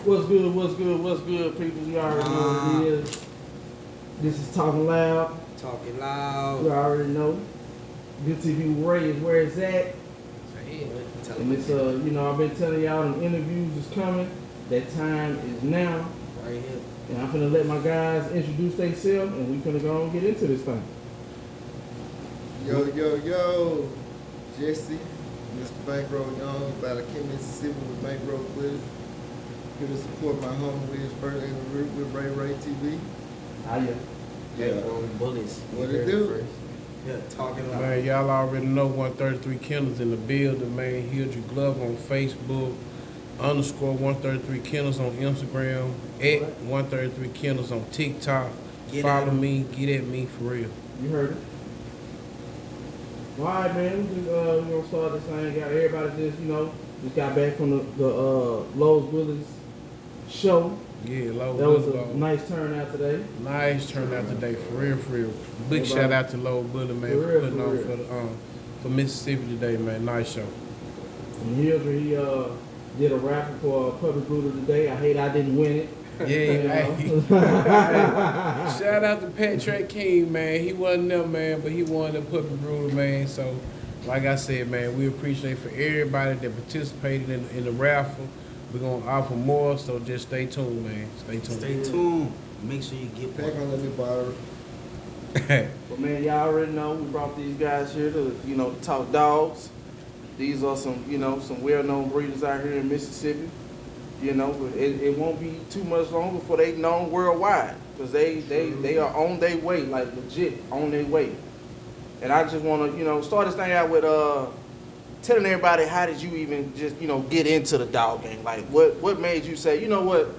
What's good, people? You already know what it is. This is Talking Loud. Talking loud. You already know. Good TV Ray is where it's at. And it's I've been telling y'all the interviews is coming. That time is now. Right here. And I'm finna let my guys introduce themselves and we finna go and get into this thing. Yo, Jesse, Mr. Bankroll Young, out of Kim, Mississippi with Bankroll Footage. Here to support my homie with his first interview with Ray TV. How ya? Yeah. Bullets. What it do? Yeah, talking loud. Man, y'all already know 133 Kennels in the building, man. Here's your glove on Facebook, _133 Kennels on Instagram, at 133 Kennels on TikTok. Follow me, get at me for real. You heard it. All right, man. We're gonna start this thing. Got everybody just got back from the Lowe's Willis show. Yeah, Low That was Bully. a nice turnout today. Nice turnout today, for real, for real. Big shout out to Low Bully, man, For for real, putting for on real. for Mississippi today, man. Nice show. And Hildre, he did a raffle for Public Brutal today. I hate I didn't win it. Yeah, hey. Shout out to Patrick King, man. He wasn't there, man, but he won the Puppet Brutal, man. So, like I said, man, we appreciate for everybody that participated in the raffle. We're going to offer more, so just stay tuned, man. Stay tuned. Stay tuned. Make sure you get Back one. on the bar. But man, y'all already know we brought these guys here to talk dogs. These are some well-known breeders out here in Mississippi. But it won't be too much longer before they known worldwide, because they are on their way, like legit on their way. And I just want to start this thing out with telling everybody, how did you even just get into the dog game? Like what made you say, you know what,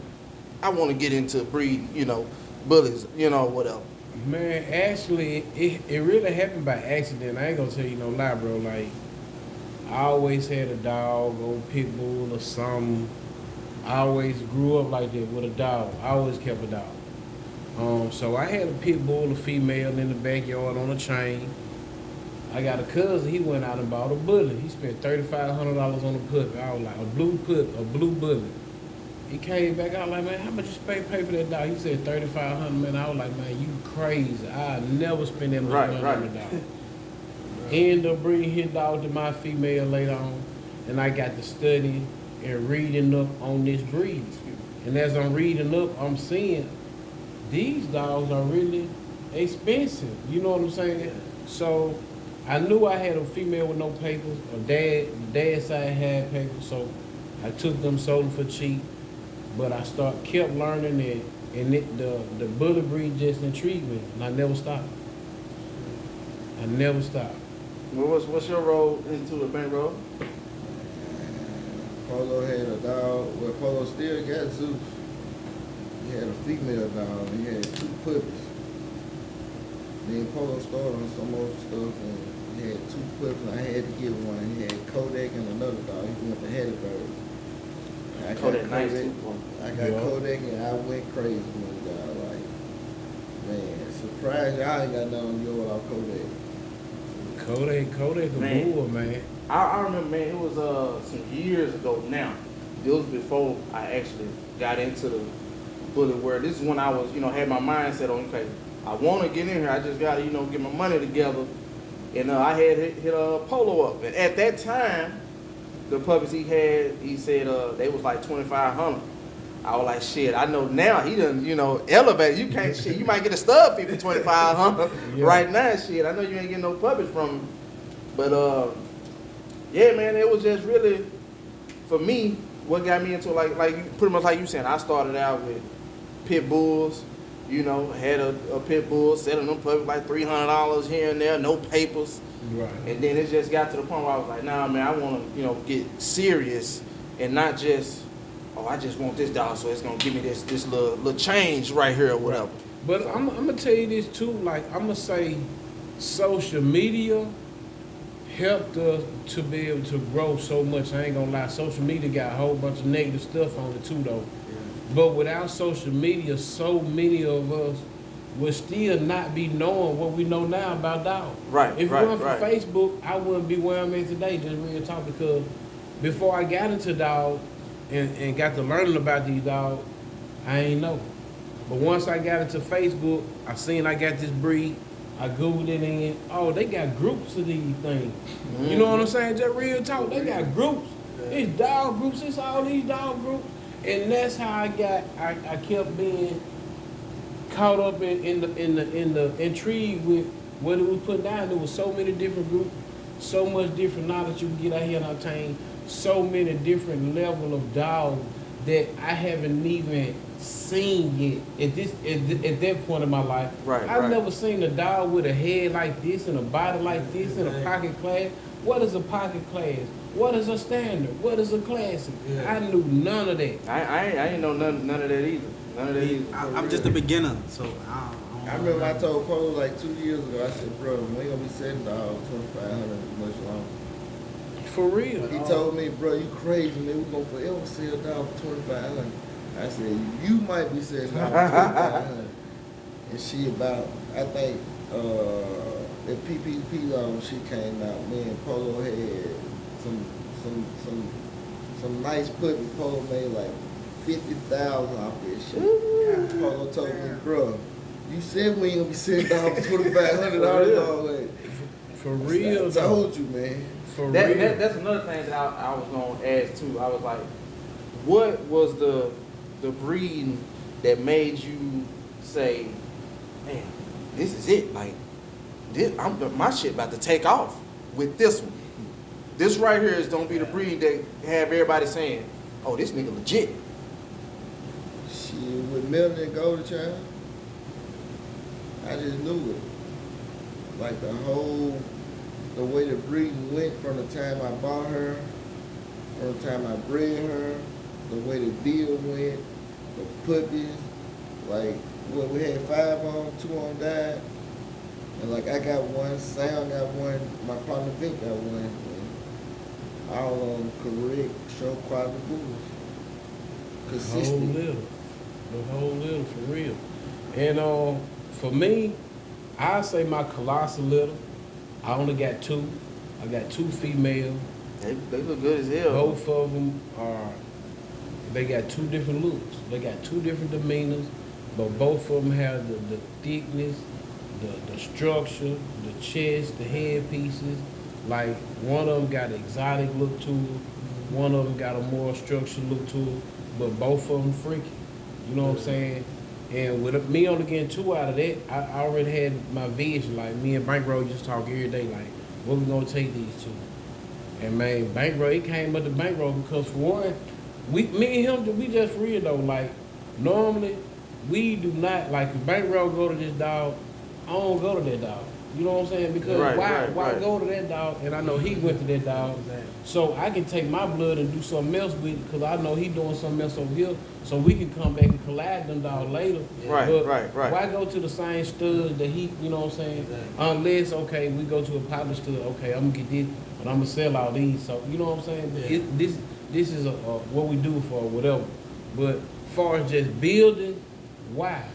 I want to get into breed bullies, whatever. Man, actually, it really happened by accident. I ain't gonna tell you no lie, bro. Like, I always had a dog, or pit bull or something. I always grew up like that with a dog. I always kept a dog. So I had a pit bull, a female in the backyard on a chain. I got a cousin, he went out and bought a bully. He spent $3,500 on a puppy. I was like, a blue bully. He came back, I was like, man, how much you pay for that dog? He said $3,500, man. I was like, man, you crazy. I never spend that much money on a dog. Ended up bringing his dog to my female later on, and I got to study and reading up on this breed. And as I'm reading up, I'm seeing these dogs are really expensive. You know what I'm saying? So I knew I had a female with no papers. Dad's side had papers, so I took them, sold them for cheap. But I kept learning it, and the bully breed just intrigued me, and I never stopped. Well, what's your role into it, Bankroll? Polo had a dog. Well, Polo still got Zeus. He had a female dog. He had 2 puppies. Then Polo started on some more stuff, and he had 2 puppies. And I had to get one. He had Kodak and another dog. He went to Hattiesburg. I got Kodak, and I went crazy with the dog. Like, man, surprised y'all ain't got nothing on your without Kodak. Kodak a bull, man. I remember, man, it was some years ago now. It was before I actually got into the bully world. This is when I was, had my mindset on, okay, I want to get in here. I just got to, get my money together. And I had hit Polo up. And at that time, the puppies he had, he said they was like $2,500. I was like, shit, I know now he done, elevate. You can't, shit, you might get a stud fee for $2,500 right now, shit. I know you ain't getting no puppies from him. But, yeah, man, it was just really, for me, what got me into like pretty much like you saying, I started out with pit bulls, had a pit bull, selling them puppies like $300 here and there, no papers. Right. And then it just got to the point where I was like, nah, man, I want to, get serious and not just, oh, I just want this dog, so it's going to give me this little change right here or whatever. Right. But I'm going to tell you this too, like, I'm going to say social media helped us to be able to grow so much. I ain't going to lie, social media got a whole bunch of negative stuff on it too, though. Yeah. But without social media, so many of us would still not be knowing what we know now about dogs. Right, If it weren't for Facebook, I wouldn't be where I'm at today, just real talk, because before I got into dog, and got to learning about these dogs, I ain't know. But once I got into Facebook, I seen I got this breed. I Googled it and oh, they got groups of these things. You know what I'm saying? Just real talk. They got groups. It's dog groups. It's all these dog groups. And that's how I kept being caught up in the intrigue with what it was put down. There was so many different groups, so much different knowledge you can get out here and obtain, so many different level of dogs that I haven't even seen yet at that point in my life. Right, I've right. never seen a dog with a head like this and a body like this and a pocket class. What is a pocket class? What is a standard? What is a classic? Yeah. I knew none of that. I ain't know none of that either. None of that either. I'm just a beginner, so I don't remember I told Polo like 2 years ago, I said, bro, we ain't gonna be setting dogs 2,500 much longer. For real. He told me, bro, you crazy, man, we gonna forever sell dogs for 2,500. I said, you might be selling dogs for 2,500. And she about, I think, the PPP law when she came out, me and Polo had some nice putty. Polo made like 50,000 off this shit. Polo told me, bro, you said we ain't gonna be selling dogs for 2,500 dollars. For real, I told you, man. For real. That's another thing that I was gonna ask too. I was like, what was the breeding that made you say, man, this is it? Like, my shit about to take off with this one. This right here is gonna be the breed that have everybody saying, oh, this nigga legit. Shit, with Milton and Golden Child, I just knew it. Like the way the breeding went from the time I bought her, from the time I bred her, the way the deal went, the puppies, like what we had 5 on, 2 on died. And like I got one, Sam got one, my partner Vic got one. And all on correct, show quality bulls. Consistent. The whole little, for real. And for me, I say my colossal little, I only got 2. I got 2 females. They look good as hell. Both of them they got 2 different looks. They got 2 different demeanors, but both of them have the thickness, the structure, the chest, the head pieces. Like one of them got an exotic look to it, one of them got a more structured look to it, but both of them freaky. You know what I'm saying? And with me only getting 2 out of that, I already had my vision. Like me and Bankroll just talk every day, like, where we gonna take these 2? And man, Bankroll, it came up to Bankroll because for one, me and him, we just real though. Like normally, we do not, like if Bankroll go to this dog, I don't go to that dog. You know what I'm saying? Because why go to that dog? And I know he went to that dog. So I can take my blood and do something else with it because I know he doing something else over here. So we can come back and collide them dogs later. But why go to the same studs that he, you know what I'm saying? Unless, okay, we go to a partner stud, okay, I'm going to get this, but I'm going to sell all these. So, you know what I'm saying? This is what we do for whatever. But as far as just building, why?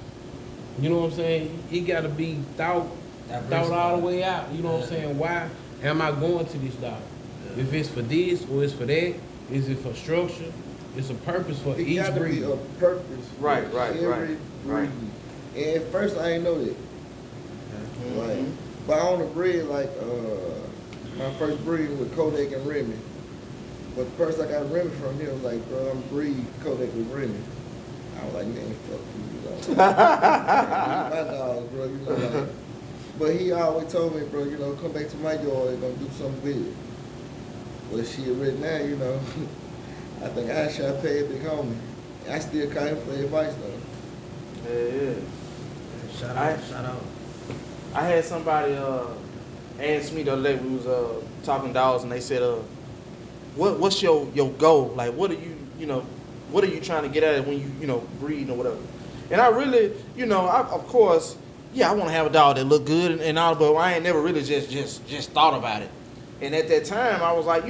You know what I'm saying? He got to be thought all the way out. You know what I'm saying? Why am I going to this dog? If it's for this or it's for that, is it for structure? It's a purpose for each breed. It got to be a purpose. Right. Breed. And at first I didn't know that. Like, but I own a breed like my first breed with Kodak and Remy. But the person I got Remy from here was like, bro, I'm breed Kodak with Remy. I was like, man, fuck you, dog. My dog, bro, you know, like. But he always told me, bro, you know, come back to my yard and gonna do something with it. Well, shit, right now, you know, I think I should pay a big homie. I still call him for advice, though. Yeah. Shout out. I had somebody ask me the other day, we was talking dogs, and they said, what's your goal? Like, what are you trying to get at it when you breeding or whatever? And I really, of course, I want to have a dog that look good and all, but I ain't never really just thought about it. And at that time, I was like,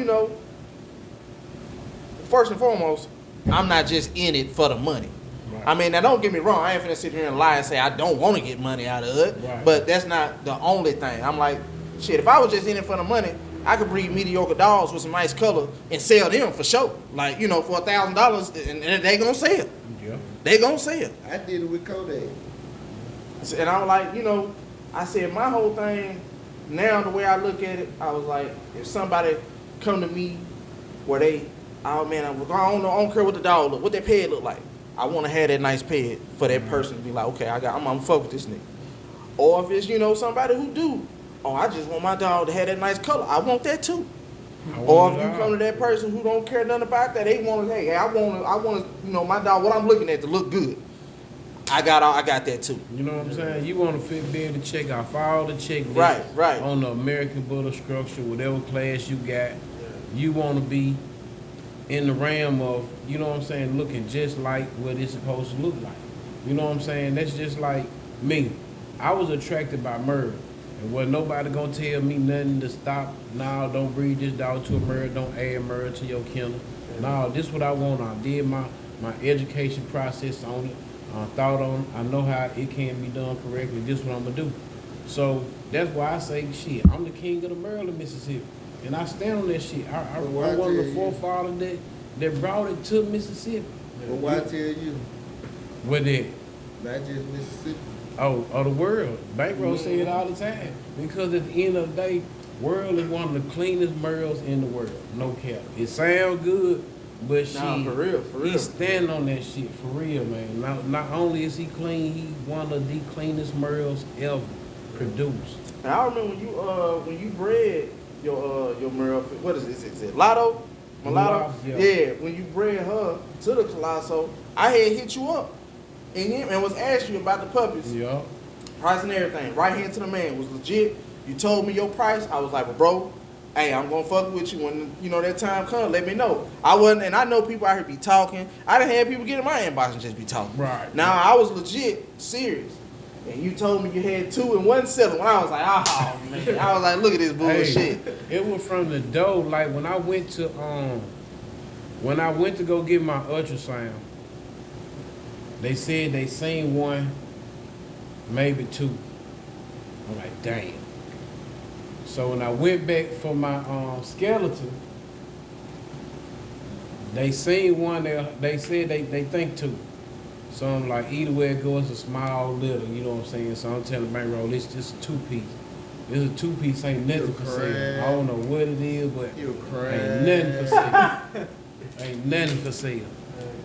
first and foremost, I'm not just in it for the money. Right. I mean, now don't get me wrong, I ain't finna sit here and lie and say I don't want to get money out of it, but that's not the only thing. I'm like, shit, if I was just in it for the money, I could breed mediocre dogs with some nice color and sell them for sure. Like, you know, for $1,000, and they gonna sell. Yeah. They gonna sell. I did it with Kodak. And I'm like, you know, I said my whole thing, now the way I look at it, I was like, if somebody come to me where they, oh man, I don't care what the dog look, what that pet look like. I want to have that nice pet for that person to be like, okay, I'm gonna fuck with this nigga. Or if it's, you know, somebody who do, oh, I just want my dog to have that nice color. I want that too. Or if you come to that person who don't care nothing about that, they want to, hey, I want to, you know, my dog, what I'm looking at to look good. I got that too. You know what I'm saying? You want to be able to check off all the checklists Right. on the American Bulldog structure, whatever class you got. You want to be in the realm of, you know what I'm saying, looking just like what it's supposed to look like. You know what I'm saying? That's just like me. I was attracted by Merle. And wasn't nobody gonna tell me nothing to stop. No, don't breed this dog to a Merle. Don't add Merle to your kennel. No, this is what I want. I did my education process on it. Thought on it. I know how it can be done correctly. This is what I'm gonna do. So that's why I say, shit, I'm the king of the Merle in Mississippi. And I stand on that shit. I'm one of the forefathers that brought it to Mississippi. But why tell you? What that? Not just Mississippi. Oh, the world. Bankroll say it all the time. Because at the end of the day, world is one of the cleanest Merles in the world. No cap. It sounds good, but For real. He's standing on that shit for real, man. Not only is he clean, he one of the cleanest Merles ever produced. And I remember when you bred your Merle, what is it? Is it Lotto? Mulatto? Yeah. When you bred her to the Colosso, I had hit you up and was asking you about the puppies. Yeah. Price and everything. Right hand to the man was legit. You told me your price. I was like, well, bro, hey, I'm gonna fuck with you when you know that time comes. Let me know. I wasn't, and I know people out here be talking. I done had people get in my inbox and just be talking. Right. Now I was legit serious, and you told me you had 2 and 1 selling. When I was like, oh man, I was like, look at this bullshit. Hey, it was from the door. Like when I went to go get my ultrasound, they said they seen 1, maybe 2. I'm like, damn. So when I went back for my skeleton, they seen 1. They said they think 2. So I'm like, either way it goes, a small, little. You know what I'm saying? So I'm telling Bankroll, it's just a 2-piece. It's a 2-piece, ain't nothing for sale. I don't know what it is, but ain't nothing for sale. Ain't nothing for sale.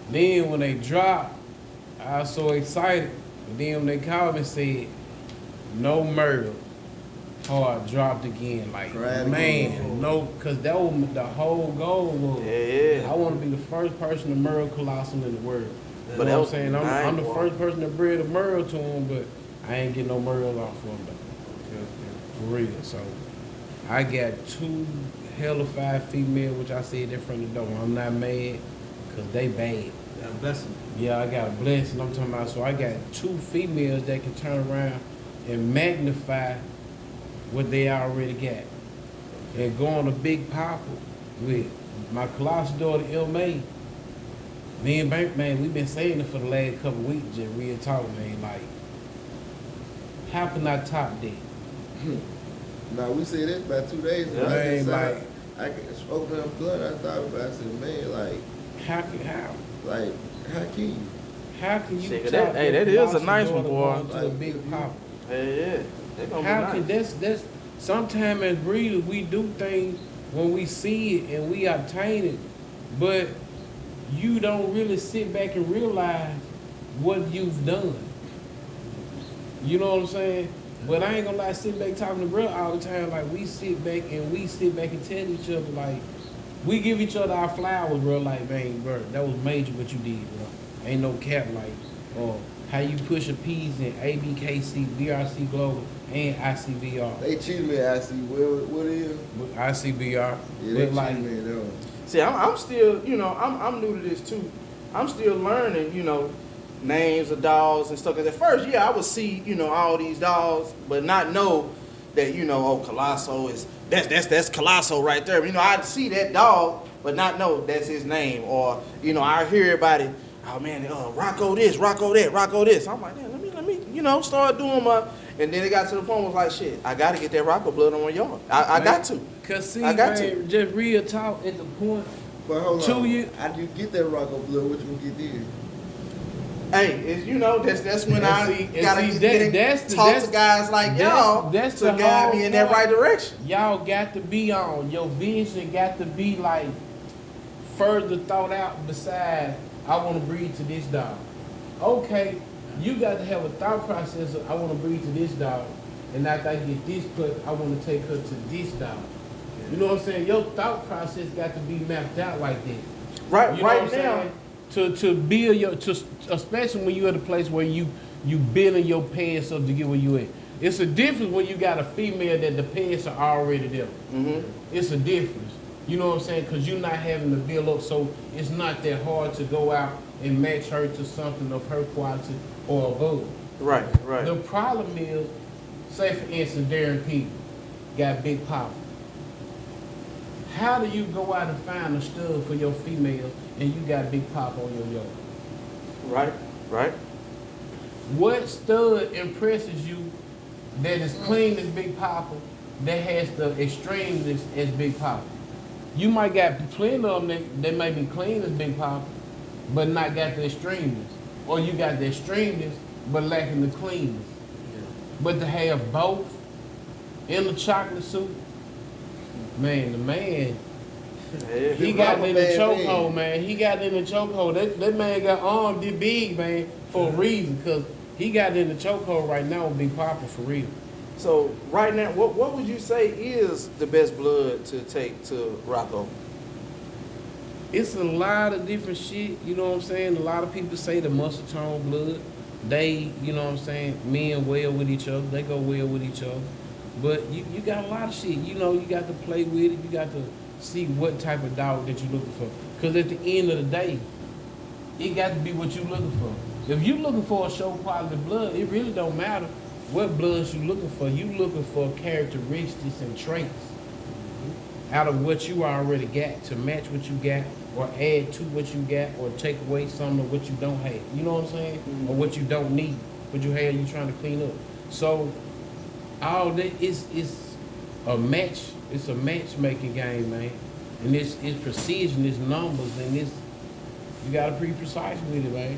Then when they dropped, I was so excited. And then when they called me and said, no Merle. Hard dropped again. Like, man, no, because that was the whole goal was, I want to be the first person to Merle Colossal in the world. You know what I'm saying? I'm the first person to bred a Merle to him, but I ain't getting no Merle off of him, though. For real. So, I got 2 hellified females, which I said in front of the door. I'm not mad, because they bad. Got a blessing. Yeah, I got a blessing. I'm talking about, so I got 2 females that can turn around and magnify what they already got. And go on a big papa with my colossal daughter, L-May. Me and Bank, man, we've been saying it for the last couple of weeks, just real talk, man. Like, how can I top that? No, we said that about 2 days ago. Man, I spoke to him blood. I thought about it. I said, man, like, how can you? Hey, top that is a nice one, boy. To a big papa. Hey, yeah. How can that's sometimes as breeders we do things when we see it and we obtain it, but you don't really sit back and realize what you've done. You know what I'm saying? But I ain't gonna lie, sitting back talking to bro all the time, like we sit back and tell each other, like, we give each other our flowers, bro, like, man, bro, that was major what you did, bro. Ain't no cap, like, how you push a piece in ABKC, BRC Global, and ICBR. They cheated me at IC. What is? ICBR. Yeah, they like, cheated me at that one. See, I'm still, you know, I'm new to this too. I'm still learning, you know, names of dogs and stuff. Cause at first, yeah, I would see, you know, all these dogs, but not know that, you know, oh, Colosso is that's Colosso right there. You know, I'd see that dog, but not know that's his name. Or, you know, I hear everybody, oh man, Rocco this, Rocco that, Rocco this. I'm like, man, let me, you start doing my. And then it got to the point was like, shit, I got to get that Rocco blood on my yard. I got to. Cause see, I got man, to. just real talk at the point. But hold 2 on. years. How do you get that Rocco blood? What you gonna get there? Hey, that's when And see- and gotta see, get talk to guys like y'all that's to the guide whole me in that point. right direction. Y'all got to be on. Your vision got to be like further thought out besides I want to breed to this dog. Okay, you got to have a thought process of I want to breed to this dog, and after I get this put, I want to take her to this dog. You know what I'm saying? Your thought process got to be mapped out like that. Right, You know right what I'm now. saying? To build your, especially when you're at a place where you building your pants up to get where you at. It's a difference when you got a female that the pants are already there. Mm-hmm. It's a difference. You know what I'm saying? Because you're not having to build up, so it's not that hard to go out and match her to something of her quality or above. Right, right. The problem is, say for instance, Darren P got Big Papa. How do you go out and find a stud for your female and you got Big Papa on your yard? Right, right. What stud impresses you that is clean as Big Papa, that has the extremeness as Big Papa? You might got plenty of them that may be clean as Big Papa, but not got the extremeness. Or you got the extremeness, but lacking the cleanness. But to have both in the chocolate suit, man, the man, he got in the chokehold, man. He got in the chokehold. That man got armed this big, man, for a reason, because he got in the chokehold right now with Big Papa for real. So right now, what would you say is the best blood to take to Rocco? It's a lot of different shit, you know what I'm saying? A lot of people say the muscle tone blood, they, you know what I'm saying, men well with each other, they go well with each other. But you got a lot of shit, you know, you got to play with it, you got to see what type of dog that you're looking for. Because at the end of the day, it got to be what you're looking for. If you're looking for a show quality blood, it really don't matter what bloods you looking for. You looking for characteristics and traits out of what you already got to match what you got, or add to what you got, or take away some of what you don't have. You know what I'm saying? Mm-hmm. Or what you don't need, what you have, you trying to clean up. So all that is a match. It's a matchmaking game, man. And it's precision, it's numbers, and it's you gotta be precise with it, man.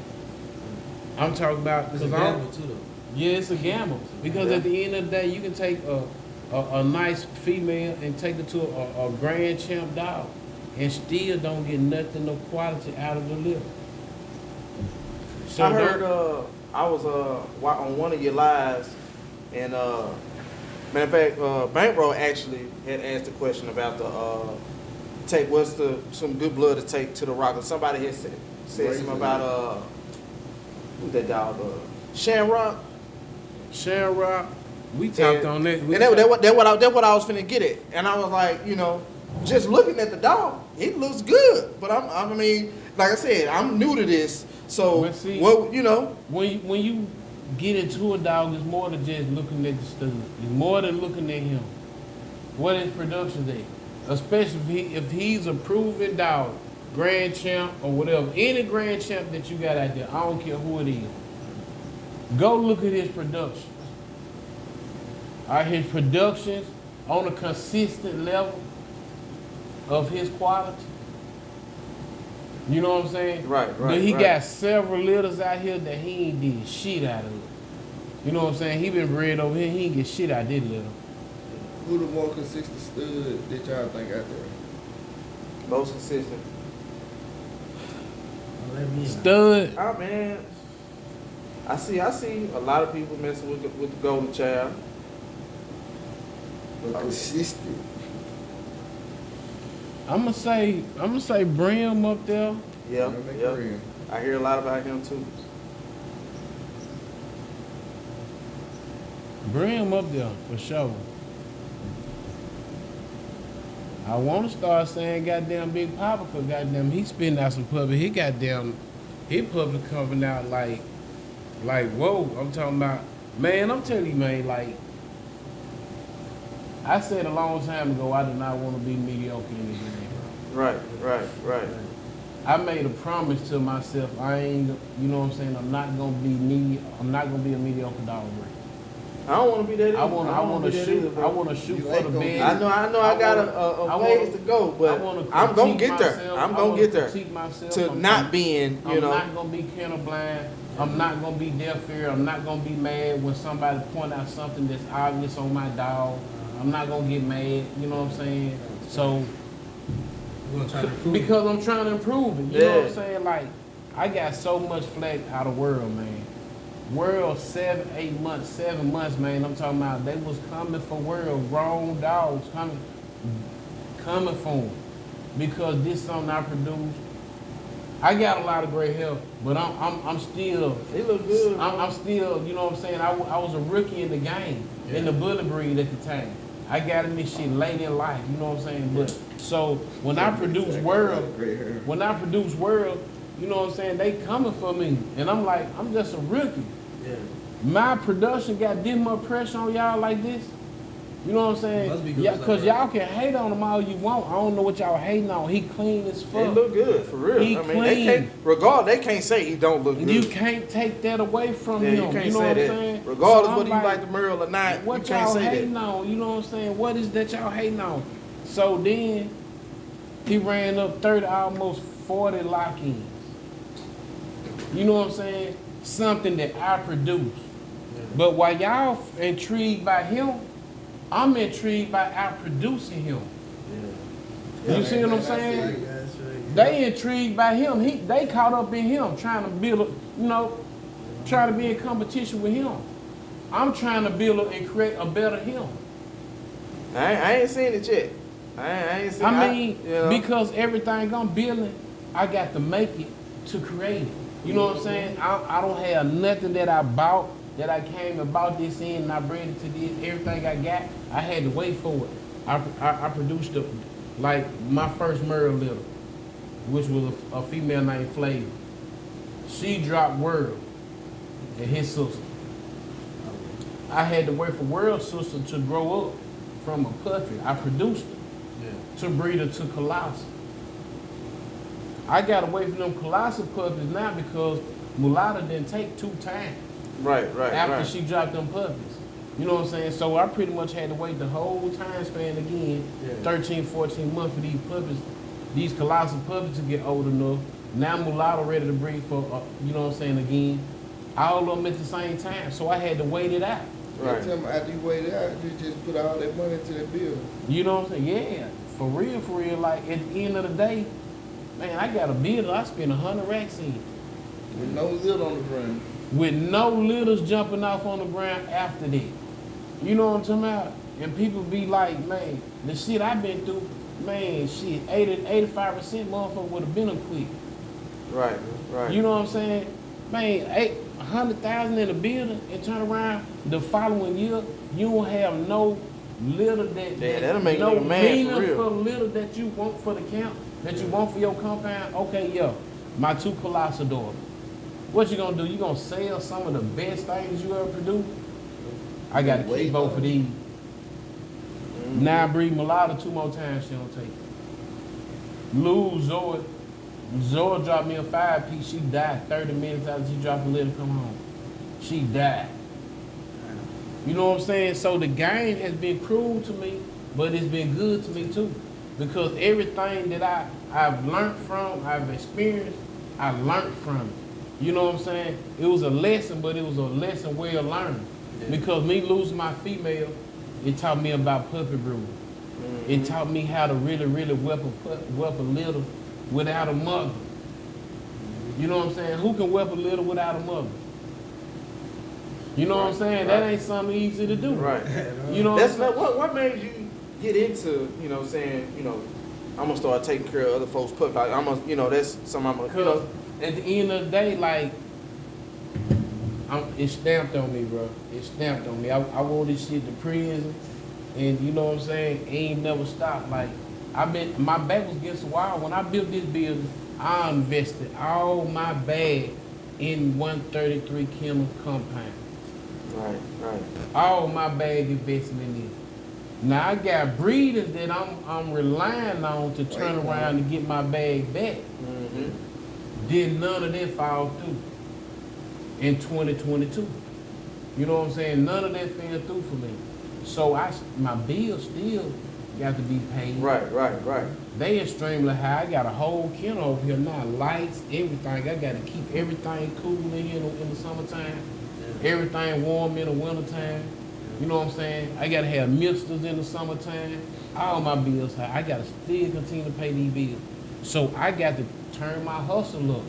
I'm talking about It's a gamble too, though. yeah, it's a gamble because at the end of the day, you can take a nice female and take her to a grand champ dog, and still don't get nothing of quality out of the liver. So I heard I was on one of your lives, and matter of fact, Bankroll actually had asked a question about the some good blood to take to the Rock. Somebody had said something about who's that dog? Shamrock. Shamrock, we talked on that. And that's what I was finna get at. And I was like, just looking at the dog, it looks good. But I mean, like I said, I'm new to this, so But see, when you get into a dog, it's more than just looking at the stud. It's more than looking at him. What is production there? Especially if he's a proven dog, grand champ or whatever, any grand champ that you got out there, I don't care who it is. Go look at his production. Are his productions on a consistent level of his quality? You know what I'm saying? Right. But he got several litters out here that he ain't did shit out of. You know what I'm saying? He been bred over here, he ain't get shit out of this litter. Who the more consistent stud that y'all think out there? Most consistent. Stud. Oh man, I see a lot of people messing with the golden child. But consistent. I'm gonna say Brim up there. Yeah. Real. I hear a lot about him too. Brim up there for sure. I want to start saying goddamn Big Papa, cause goddamn he spitting out some public. He public coming out like whoa. I'm talking about, man. I'm telling you, man. Like I said a long time ago, I do not want to be mediocre in this game. Right. I made a promise to myself. I ain't, you know what I'm saying. I'm not gonna be a mediocre dog breeder. I don't want to be that. I want to shoot. I want to shoot You for ain't the gonna be- best. I know. I got a ways to go, but I'm gonna get there. I'm gonna get there. To not being, you know. I'm not gonna be kennel blind. I'm not gonna be deaf ear. I'm not gonna be mad when somebody point out something that's obvious on my dog. I'm not gonna get mad. You know what I'm saying? So We're gonna try to improve. because I'm trying to improve it. You know what I'm saying? Like I got so much flack out of world, man. World 7 months, man. I'm talking about they was coming for world, grown dogs coming for them because this something I produce. I got a lot of great help, but I'm still. It look good. I'm still, you know what I'm saying. I was a rookie in the game, in the bully breed at the time. I got in this shit late in life, you know what I'm saying. But so when I produce world, you know what I'm saying, they coming for me, and I'm like, I'm just a rookie. Yeah. My production got this much pressure on y'all like this. You know what I'm saying? Must be good Yeah, stuff, cause right? y'all can hate on him all you want. I don't know what y'all hating on. He clean as fuck. It look good for real. He I mean, they clean. can't. Regardless, they can't say he don't look good. You can't take that away from Yeah, him. you can't know say what that. I'm saying? Regardless So whether I'm you like the Merle or not, you what can't y'all say hating that. on? You know what I'm saying? What is that y'all hating on? So then he ran up 30, almost 40 lock-ins. You know what I'm saying? Something that I produced. But while y'all intrigued by him, I'm intrigued by outproducing him. You see what I'm saying? That's right. They intrigued by him. They caught up in him, trying to build, trying to be in competition with him. I'm trying to build and create a better him. I ain't seen it yet. I ain't seen. I mean, you know. because everything I'm building, I got to make it to create it. You know what I'm saying? I don't have nothing that I bought, that I came and bought this in and I bred it to this. Everything I got, I had to wait for it. I produced like my first Merle litter, which was a female named Flavor. She dropped World and his sister. I had to wait for World's sister to grow up from a puppy. I produced her to breed her to Colossus. I got away from them Colossus puppies now because Mulata didn't take 2 times Right. after she dropped them puppies. You know what I'm saying? So I pretty much had to wait the whole time span again, 13, 14 months for these puppies, these Colossus puppies to get old enough. Now Mulata ready to breed for, you know what I'm saying, again. All of them at the same time. So I had to wait it out. Right. Tell me after you waited out, you just put all that money into that bill. You know what I'm saying? Yeah. For real. Like at the end of the day, man, I got a builder I spent 100 racks in. With no lid on the ground. With no litters jumping off on the ground after that. You know what I'm talking about? And people be like, man, the shit I've been through, man, shit, 85% motherfucker would have been a quit. Right. You know what I'm saying? Man, 100,000 in a building and turn around the following year, you don't have no litter that'll make no you mad for real. meaningful litter that you want for the camp, that you want for your compound. Okay, yo, my 2 colossal daughters. What you gonna do? You gonna sell some of the best things you ever produced? I gotta keep both of these. Now I breed Mulata 2 more times, she don't take it. Lose Zoe. Zoe dropped me a 5-piece. She died 30 minutes after she dropped a litter come home. She died. You know what I'm saying? So the game has been cruel to me, but it's been good to me too. Because everything that I've learned from, I've experienced, I learned from it. You know what I'm saying? It was a lesson, but it was a lesson well learned. Because me losing my female, it taught me about puppy breeding. It taught me how to really whelp a litter without a mother. You know what I'm saying? Who can whelp a litter without a mother? You know what I'm saying? That ain't something easy to do. Right. You know That's what I'm not what made you get into, you know, saying, you know, I'm gonna start taking care of other folks' puppies. Like, I'm gonna, you know, that's something I'm gonna, you know. At the end of the day, like, it's stamped on me, bro. It's stamped on me. I wore this shit to prison, and you know what I'm saying? It ain't never stopped. Like, my back was against the wall. When I built this building, I invested all my bag in 133 kennel compound. Right. All my bag investment in it. Now I got breeders that I'm relying on to turn around and get my bag back. Did none of that fall through in 2022? You know what I'm saying? None of that fell through for me. So my bills still got to be paid. Right. They extremely high. I got a whole kennel over here now, lights, everything. I got to keep everything cool in here in the summertime. Everything warm in the wintertime. You know what I'm saying? I got to have misters in the summertime. All my bills high. I got to still continue to pay these bills. So I got to turn my hustle up.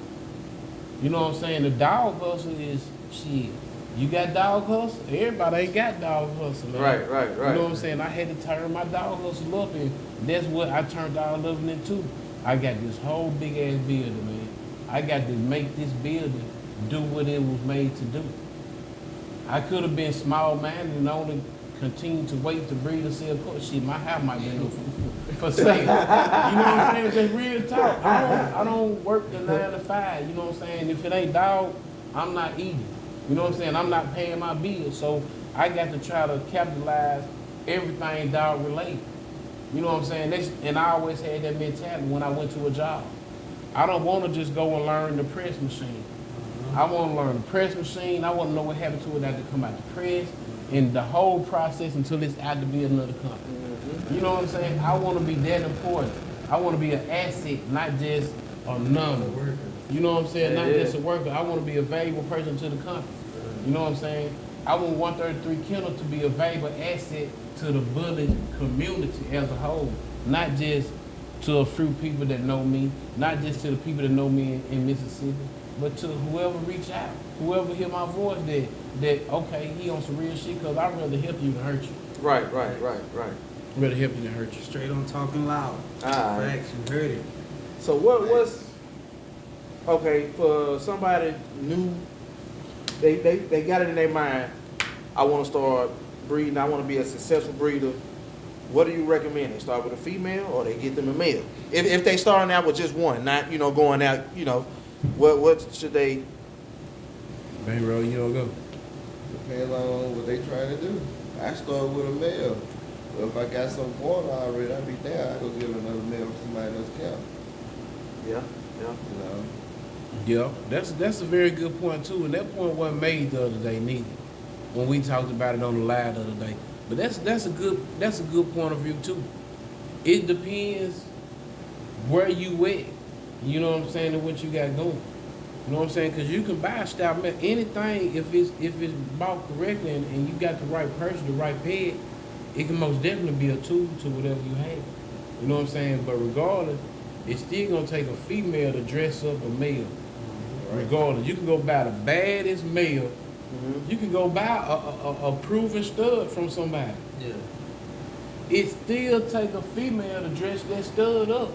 You know what I'm saying? The dog hustle is shit. You got dog hustle? Everybody ain't got dog hustle, man. Right. You know what I'm saying? I had to turn my dog hustle up, and that's what I turned all of it into. I got this whole big ass building, man. I got to make this building do what it was made to do. I could have been small-minded and only continue to wait to breed and sell pups. Shit, my house might be no for sale. You know what I'm saying? Just real talk. I don't work the 9 to 5. You know what I'm saying? If it ain't dog, I'm not eating. You know what I'm saying? I'm not paying my bills. So I got to try to capitalize everything dog related. You know what I'm saying? And I always had that mentality when I went to a job. I don't want to just go and learn the press machine. I want to learn the press machine. I want to know what happened to it after it come out the press and the whole process until it's out to be another company. You know what I'm saying? I want to be that important. I want to be an asset, not just a number. You know what I'm saying? Not just a worker. I want to be a valuable person to the company. You know what I'm saying? I want 133 Kennel to be a valuable asset to the bully community as a whole, not just to a few people that know me, not just to the people that know me in Mississippi, but to whoever reach out, whoever hear my voice that okay, he on some real shit, because I'd rather help you than hurt you. Right. I'd rather help you than hurt you. Straight on talking loud. Facts, you heard it. So what's okay for somebody new? They got it in their mind. I want to start breeding. I want to be a successful breeder. What do you recommend? They start with a female or they get them a male? If they starting out with just one, not going out, what should they? Bankroll, you don't go. Depends on what they trying to do. I start with a male. But if I got some born already, I'd be there. I go get another male from somebody else count. Yeah. You know. Yeah, that's a very good point too, and that point wasn't made the other day neither. When we talked about it on the live the other day, but that's a good point of view too. It depends where you at. You know what I'm saying, and what you got going. You know what I'm saying? Because you can buy a style man, anything if it's bought correctly and you got the right person, the right pet, it can most definitely be a tool to whatever you have. You know what I'm saying? But regardless, it's still gonna take a female to dress up a male. Regardless, you can go buy the baddest male. You can go buy a proven stud from somebody. Yeah. It still take a female to dress that stud up.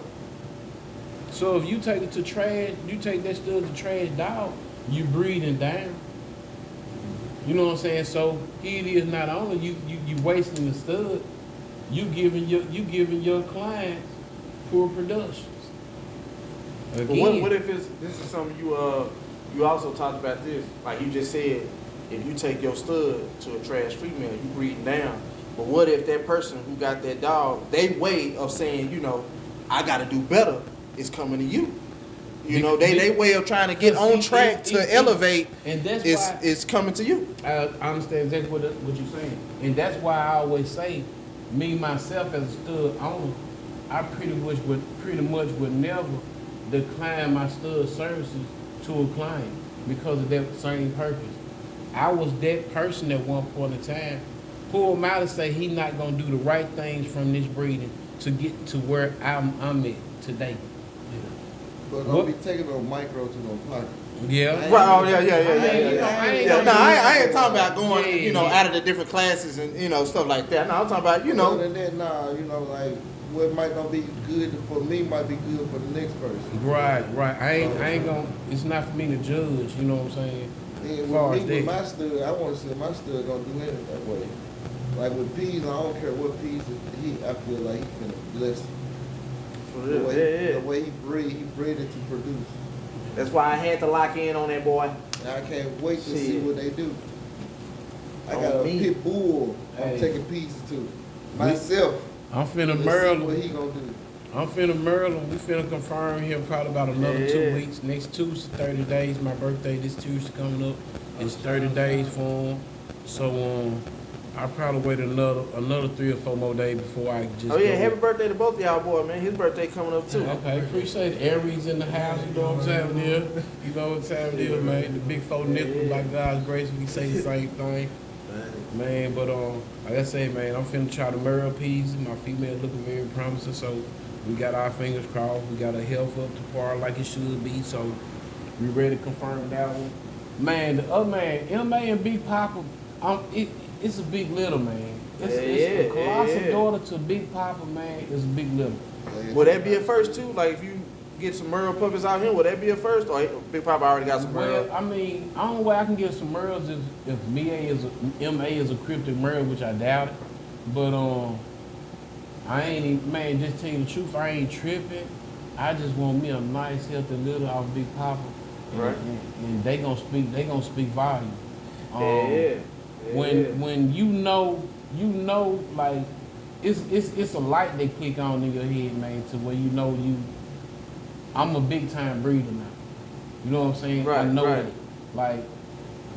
So if you take it to trash, you take that stud to trash dog, you breeding down. You know what I'm saying? So here it is, not only you wasting the stud, you giving your clients poor productions. But Again, what if this is something you also talked about this, like you just said, if you take your stud to a trash female, you breeding down. But what if that person who got that dog, they way of saying, I got to do better, is coming to you. They way of trying to get on track to elevate, and that's why it's coming to you. I understand exactly what you're saying, and that's why I always say, me myself as a stud owner, I pretty much would never decline my stud services to a client because of that same purpose. I was that person at one point in time, pull him out and say he not gonna do the right things from this breeding to get to where I'm at today. But don't be taking no micro to no pocket. Yeah. Right. Oh yeah. No, I ain't talking about going, out of the different classes and stuff like that. No, I'm talking about Other than that, like what might not be good for me might be good for the next person. Right. I ain't gonna. It's not for me to judge. You know what I'm saying? And with my stud, I want to see my stud gonna do anything that way. Like with peas, I don't care what peas I feel like he can bless. The way he bred to produce. That's why I had to lock in on that boy. And I can't wait to see what they do. I got a pit bull I'm taking pieces to. myself. I'm finna Let's see Merlin. what he gonna do. I'm finna Merlin. We finna confirm here probably about another 2 weeks. Next Tuesday, 30 days. My birthday this Tuesday coming up. It's 30 days for him. So I'll probably wait another 3 or 4 more days before I just. Oh yeah, go. happy birthday to both of y'all, boy, man. His birthday coming up too. Okay, appreciate it. Aries in the house, you know what time it is. You know what time it is, man. The big 4 nickel, by God's grace, we say the same thing. Man, but like I say, man, I'm finna try to marry peas. My female looking very promising, so we got our fingers crossed. We got our health up to par like it should be, so we ready to confirm that one. Man, the other man, MA and Big Papa, it's a big little, man. It's a colossal daughter to Big Papa, man. It's a big little. Would that be a first too? Like if you get some Merle puppies out here, would that be a first? Or Big Papa already got some Merle? Well, I mean, the only way I can get some Merles is if MA is a cryptic Merle, which I doubt it. But I ain't even, man, just tell you the truth, I ain't tripping. I just want me a nice, healthy little off Big Papa. Right. And they gonna speak volume. When When you know, like it's a light they click on in your head, man, to where you know I'm a big time breeder now. You know what I'm saying? Right, I know right. it. Like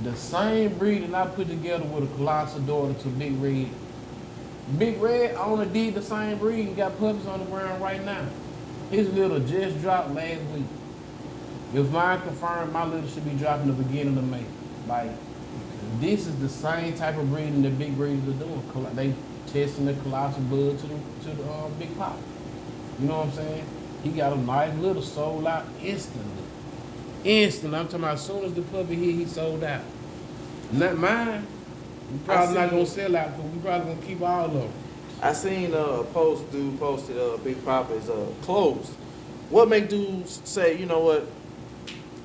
the same breeding I put together with a colossal daughter to Big Red. Big Red only did the same breed and got puppies on the ground right now. His little just dropped last week. If mine confirmed, my little should be dropping the beginning of May. Like, this is the same type of breeding that big breeders are doing. They testing the colossal bud to the Big Pop. You know what I'm saying? He got a nice little sold out instantly. Instantly. I'm talking about as soon as the puppy hit, he sold out. Not mine. We probably not gonna sell out, but we probably gonna keep all of them. I seen a post dude posted Big Papa is closed. What make dudes say, you know what,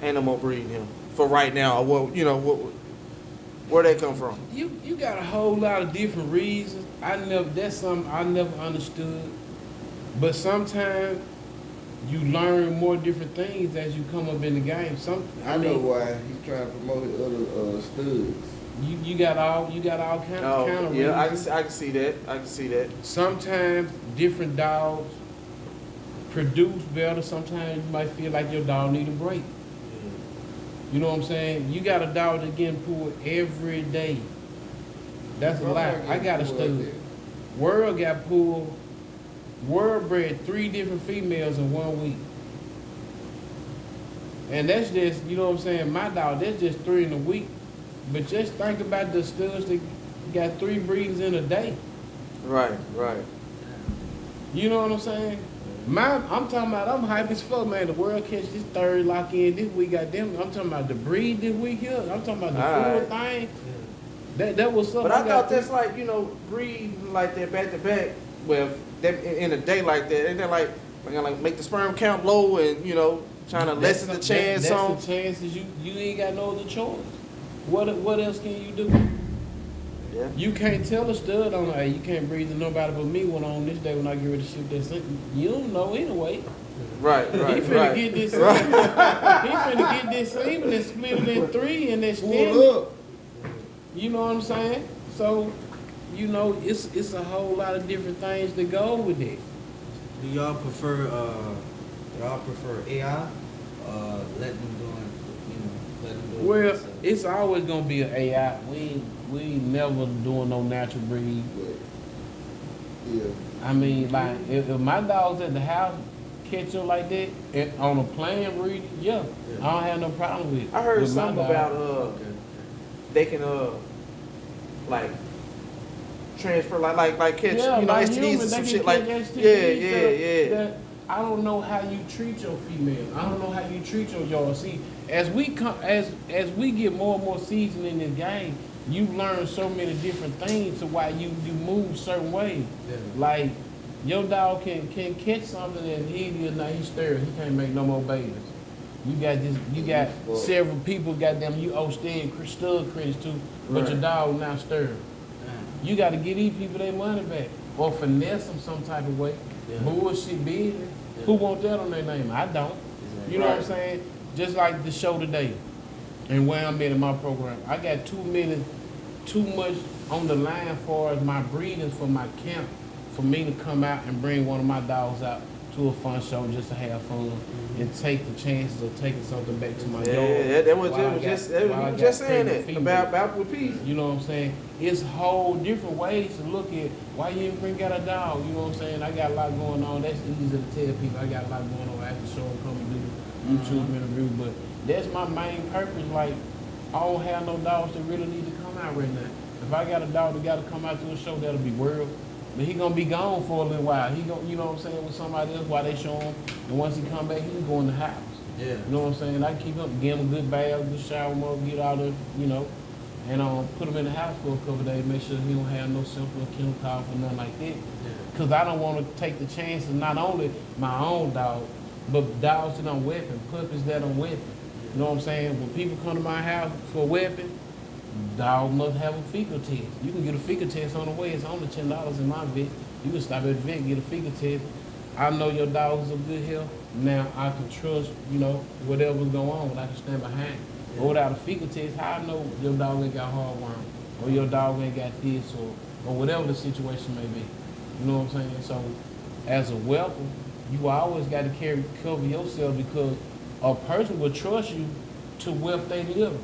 ain't no more breeding him for right now? Or what where they come from? You got a whole lot of different reasons. That's something I never understood. But sometimes you learn more different things as you come up in the game. I know why he's trying to promote his other studs. You got all kinds of yeah, reasons. I can see that. I can see that. Sometimes different dogs produce better. Sometimes you might feel like your dog need a break. You know what I'm saying? You got a dog that getting pulled every day. That's a lot. I got a stud. World got pulled. World bred 3 different females in 1 week. And that's just, you know what I'm saying, my dog, that's just 3 in a week. But just think about the studs that got 3 breedings in a day. Right. You know what I'm saying? I'm talking about, I'm hype as fuck, man. The world catch this 3rd lock in this week, goddamn. I'm talking about the breed this week here. I'm talking about the full thing. That was something. But I thought that's like, breed like that back to back with them in a day like that. Ain't that like make the sperm count low and trying to lessen the chance on? That's the chances you ain't got no other choice. What else can you do? Yeah. You can't tell a stud on hey, you can't breathe to nobody but me on this day when I get ready to shoot that thing. You don't know anyway. Right. He finna get this semen. He finna get this semen and split it in 3 and then stand up. You know what I'm saying? So, it's a whole lot of different things that go with it. Do y'all prefer AI? Let them do it, Well, it's always gonna be an AI. We ain't never doing no natural breed. Yeah. I mean, like if my dog's at the house catch up like that on a planned breed, yeah, I don't have no problem with it. I heard something about they can like transfer like catch STDs and some shit like yeah. I don't know how you treat your female. I don't know how you treat your y'all. See, as we get more and more seasoned in this game, you learn so many different things to why you move certain ways. Yeah. Like your dog can catch something and he's stirred. He can't make no more babies. You got several people goddamn you owe stud credits to, but your dog now stirred. You got to give these people their money back or finesse them some type of way. Yeah. Bullshit business. Yeah. Who want that on their name? I don't. Exactly. You know what I'm saying? Just like the show today and where I'm at in my program. I got too much on the line for as my breedings for my camp for me to come out and bring one of my dogs out to a fun show just to have fun and take the chances of taking something back to my yard. Yeah, that was while I just got- that while I was got just saying pregnant that females. about with peace. You know what I'm saying? It's whole different ways to look at why you even bring out a dog. You know what I'm saying? I got a lot going on. That's easy to tell people. I got a lot going on. I have to show them, come and do the YouTube interview. But that's my main purpose. Like, I don't have no dogs that really need to come out right now. If I got a dog that got to come out to a show, that'll be world. But he gonna be gone for a little while. He gonna, you know what I'm saying, with somebody else while they show him. And once he come back, he can go in the house. Yeah. You know what I'm saying? I keep up, give him a good bath, good shower, him up, get out of, you know, and put him in the house for a couple of days, make sure he don't have no symptoms, kennel cough or nothing like that. Yeah. Because I don't want to take the chances, not only my own dog, but dogs that I'm weapon, puppies that I'm weapon. You know what I'm saying? When people come to my house for a weapon, dog must have a fecal test. You can get a fecal test on the way. It's only $10 in my vet. You can stop at the vet and get a fecal test. I know your dog is of good health. Now I can trust, you know, whatever's going on, but I can stand behind it. Yeah. But without a fecal test, how I know your dog ain't got heartworm, or your dog ain't got this, or whatever the situation may be. You know what I'm saying? So, as a weapon, you always got to cover yourself because a person will trust you to whip they liver,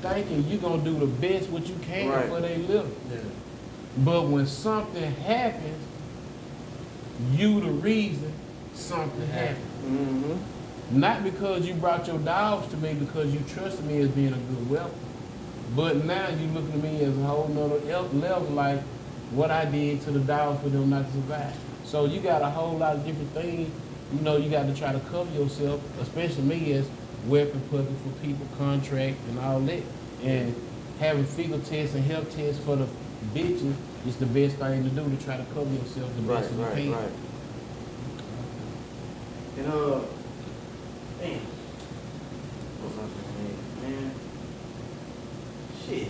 thinking you're gonna do the best what you can Right. for their liver. Yeah. But when something happens, you the reason something happened. Mm-hmm. Not because you brought your dogs to me because you trusted me as being a good weapon. But now you looking at me as a whole nother level, like what I did to the dogs for them not to survive. So you got a whole lot of different things. You know, you got to try to cover yourself, especially me as weapon puppy for people, contract and all that. And having fecal tests and health tests for the bitches is the best thing to do to try to cover yourself the Right, best you right, can. right. And damn. What was I saying, man? Shit.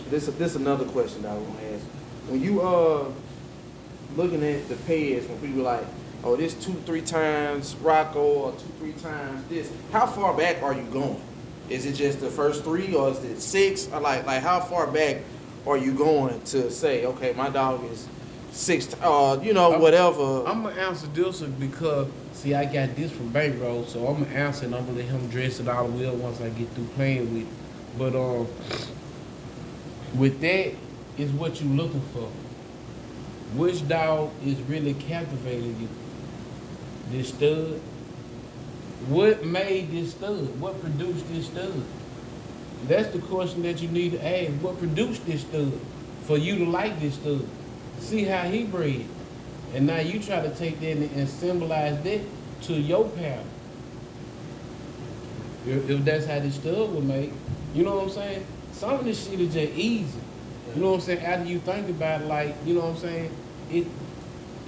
This another question that I want to ask. When you looking at the pairs, when people like, oh, this 2-3 times Rocco or 2-3 times this, how far back are you going? Is it just the first 3 or is it 6? Or like how far back are you going to say, okay, my dog is 6, you know, whatever. I'm gonna answer this one because see, I got this from Bankroll, so I'm gonna answer and I'm gonna let him dress it all the way up once I get through playing with it. But with that is what you looking for. Which dog is really captivating you? This stud? What made this stud? What produced this stud? That's the question that you need to ask. What produced this stud for you to like this stud? See how he bred. And now you try to take that and symbolize that to your pattern. If that's how this stud was made. You know what I'm saying? Some of this shit is just easy. You know what I'm saying? After you think about it, like, you know what I'm saying? You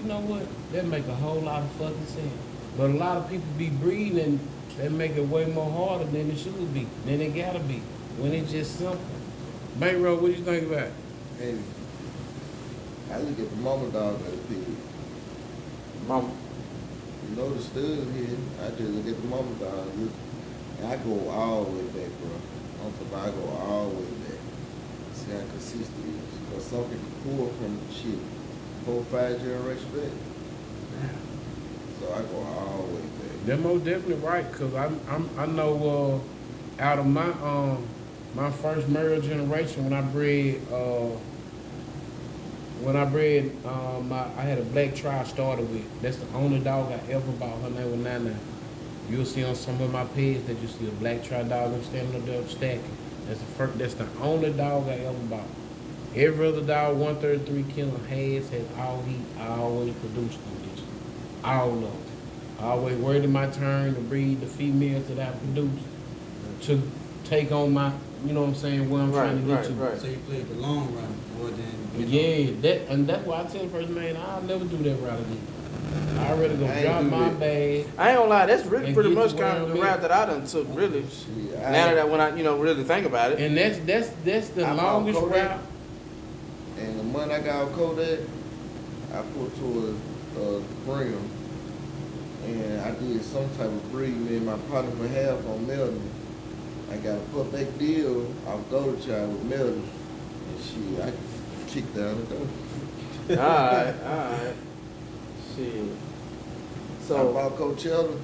know what? That make a whole lot of fucking sense. But a lot of people be breeding and that make it way more harder than it should be, than it gotta be, when it's just simple. Bankroll, what do you think about it? Hey, I look at the mama dog as a pig. Mama. You know the stud here. I just look at the mama dog. Look, and I go all the way back, bro. On top, I go all the way back. See how consistent it is. Because some people pull from shit 4-5 generations back. So I go all the way back. They're most definitely right, cause I know out of my first male generation when I bred I had a black tri started with. That's the only dog I ever bought. Her name was Nana. You'll see on some of my pages that you see a black tri dog. I'm standing up there stacking. That's the only dog I ever bought. Every other dog, 133 killing heads, has always produced them bitches. All of them. I always waited my turn to breed the females that I produced to take on my, you know what I'm saying, where I'm trying to get to. Right. So you played the long run more than That's why I tell the person, man, I'll never do that route again. I already go I ain't drop do my that. bag. I ain't gonna lie, that's really And pretty get much to where kind of I'm the at. route that I done took, really. Shit, Now that when I, really think about it. And that's the I bought longest Kodak. route. And the month I got Kodak, I put to a spring. And I did some type of breeding. Me and my partner for half on Melton. I got a put back deal off Golden Child with Melton. And shit, Kick down the door. Alright. Shit. I So, bought Coachella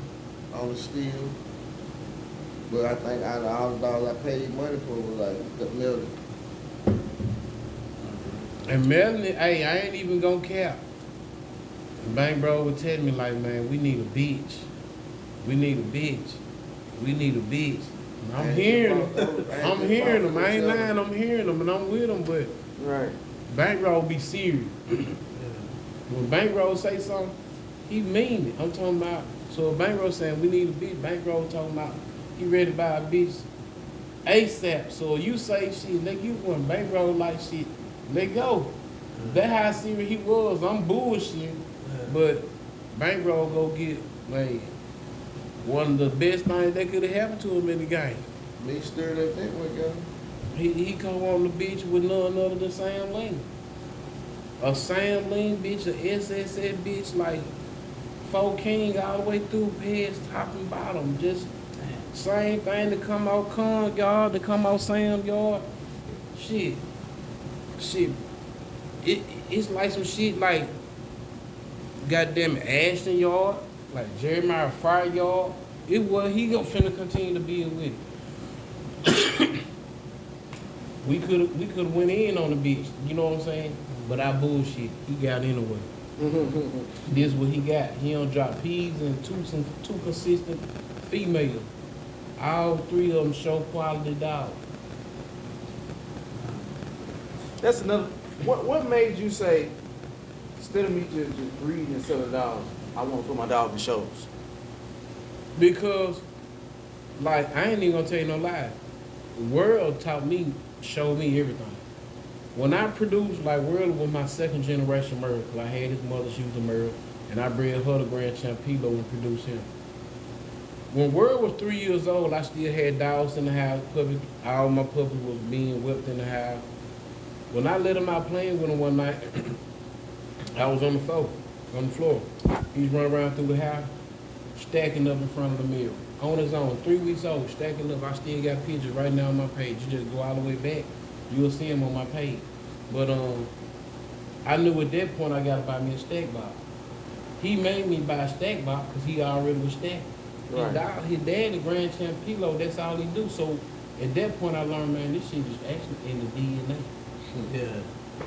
on the steel, but I think out of all the dollars I paid money for was like the million. And Melanie, hey, I ain't even gonna cap. Bank bro would tell me like, man, we need a bitch. We need a bitch. We need a bitch. And I'm hearing them. I'm hearing them. I ain't lying. I'm hearing them, and I'm with them. But right. Bankroll be serious. When Bankroll say something, he mean it. I'm talking about. So if Bankroll saying we need a bitch, Bankroll talking about he ready to buy a bitch ASAP. So you say shit, let you one Bankroll like shit, let go. That's how serious he was. I'm bullshitting, but Bankroll go get like one of the best things that could have happened to him in the game. Me stirred that thing with go. He come on the beach with none other than Sam Lane. A Sam Lane bitch, a SSS bitch, like 4 King all the way through pads, top and bottom. Just same thing to come out Con yard, to come out Sam yard. Shit. It's like some shit like goddamn Ashton yard, like Jeremiah Fire yard. It was he gonna finna continue to be with it. We could went in on the bitch, you know what I'm saying? But I bullshit. He got anyway. This what he got. He don't drop peas and two consistent females. All 3 of them show quality dog. That's another. What made you say, instead of me just breeding and selling dogs, I want to put my dog in shows? Because, like, I ain't even gonna tell you no lie. The world showed me everything. When I produced, like, World was my 2nd generation Merle, because I had his mother, she was a Merle, and I bred her the Grand Champ Pilo and produced him. When World was 3 years old, I still had dogs in the house, puppies. All my puppies was being whipped in the house. When I let him out playing with him one night, I was on the floor. He's running around through the house, stacking up in front of the mirror. On his own, 3 weeks old, stacking up. I still got pictures right now on my page. You just go all the way back, you'll see him on my page. But I knew at that point I got to buy me a stack box. He made me buy a stack box because he already was stacking. Right. His dad, the Grand Champ Pilo, that's all he do. So at that point I learned, man, this shit is actually in the DNA. Yeah.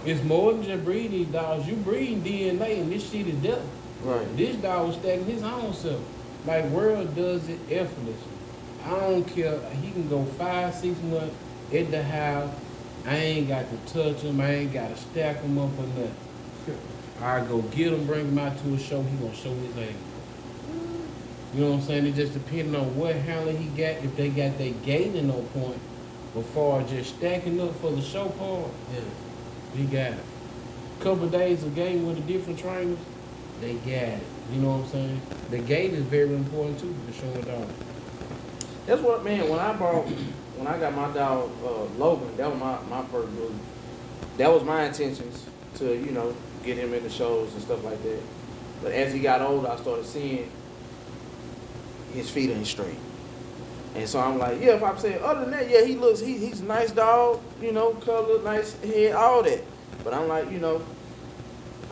It's more than just breeding these dogs. You breeding DNA and this shit is there. Right. This dog was stacking his own self. Like World does it effortless. I don't care. He can go 5-6 months at the house. I ain't got to touch him. I ain't got to stack him up or nothing. I go get him, bring him out to a show. He gonna show his ass. You know what I'm saying? It just depending on what handler he got. If they got their gaining on point, before just stacking up for the show part, he got it. Couple days of game with the different trainers, they got it. You know what I'm saying? The gate is very important too for showing dog. That's what, man, when I got my dog, Logan, that was my first move. That was my intentions to, you know, get him into shows and stuff like that. But as he got older, I started seeing his feet ain't straight. And so I'm like, yeah, if I'm saying other than that, yeah, he's a nice dog, you know, color, nice head, all that. But I'm like, you know,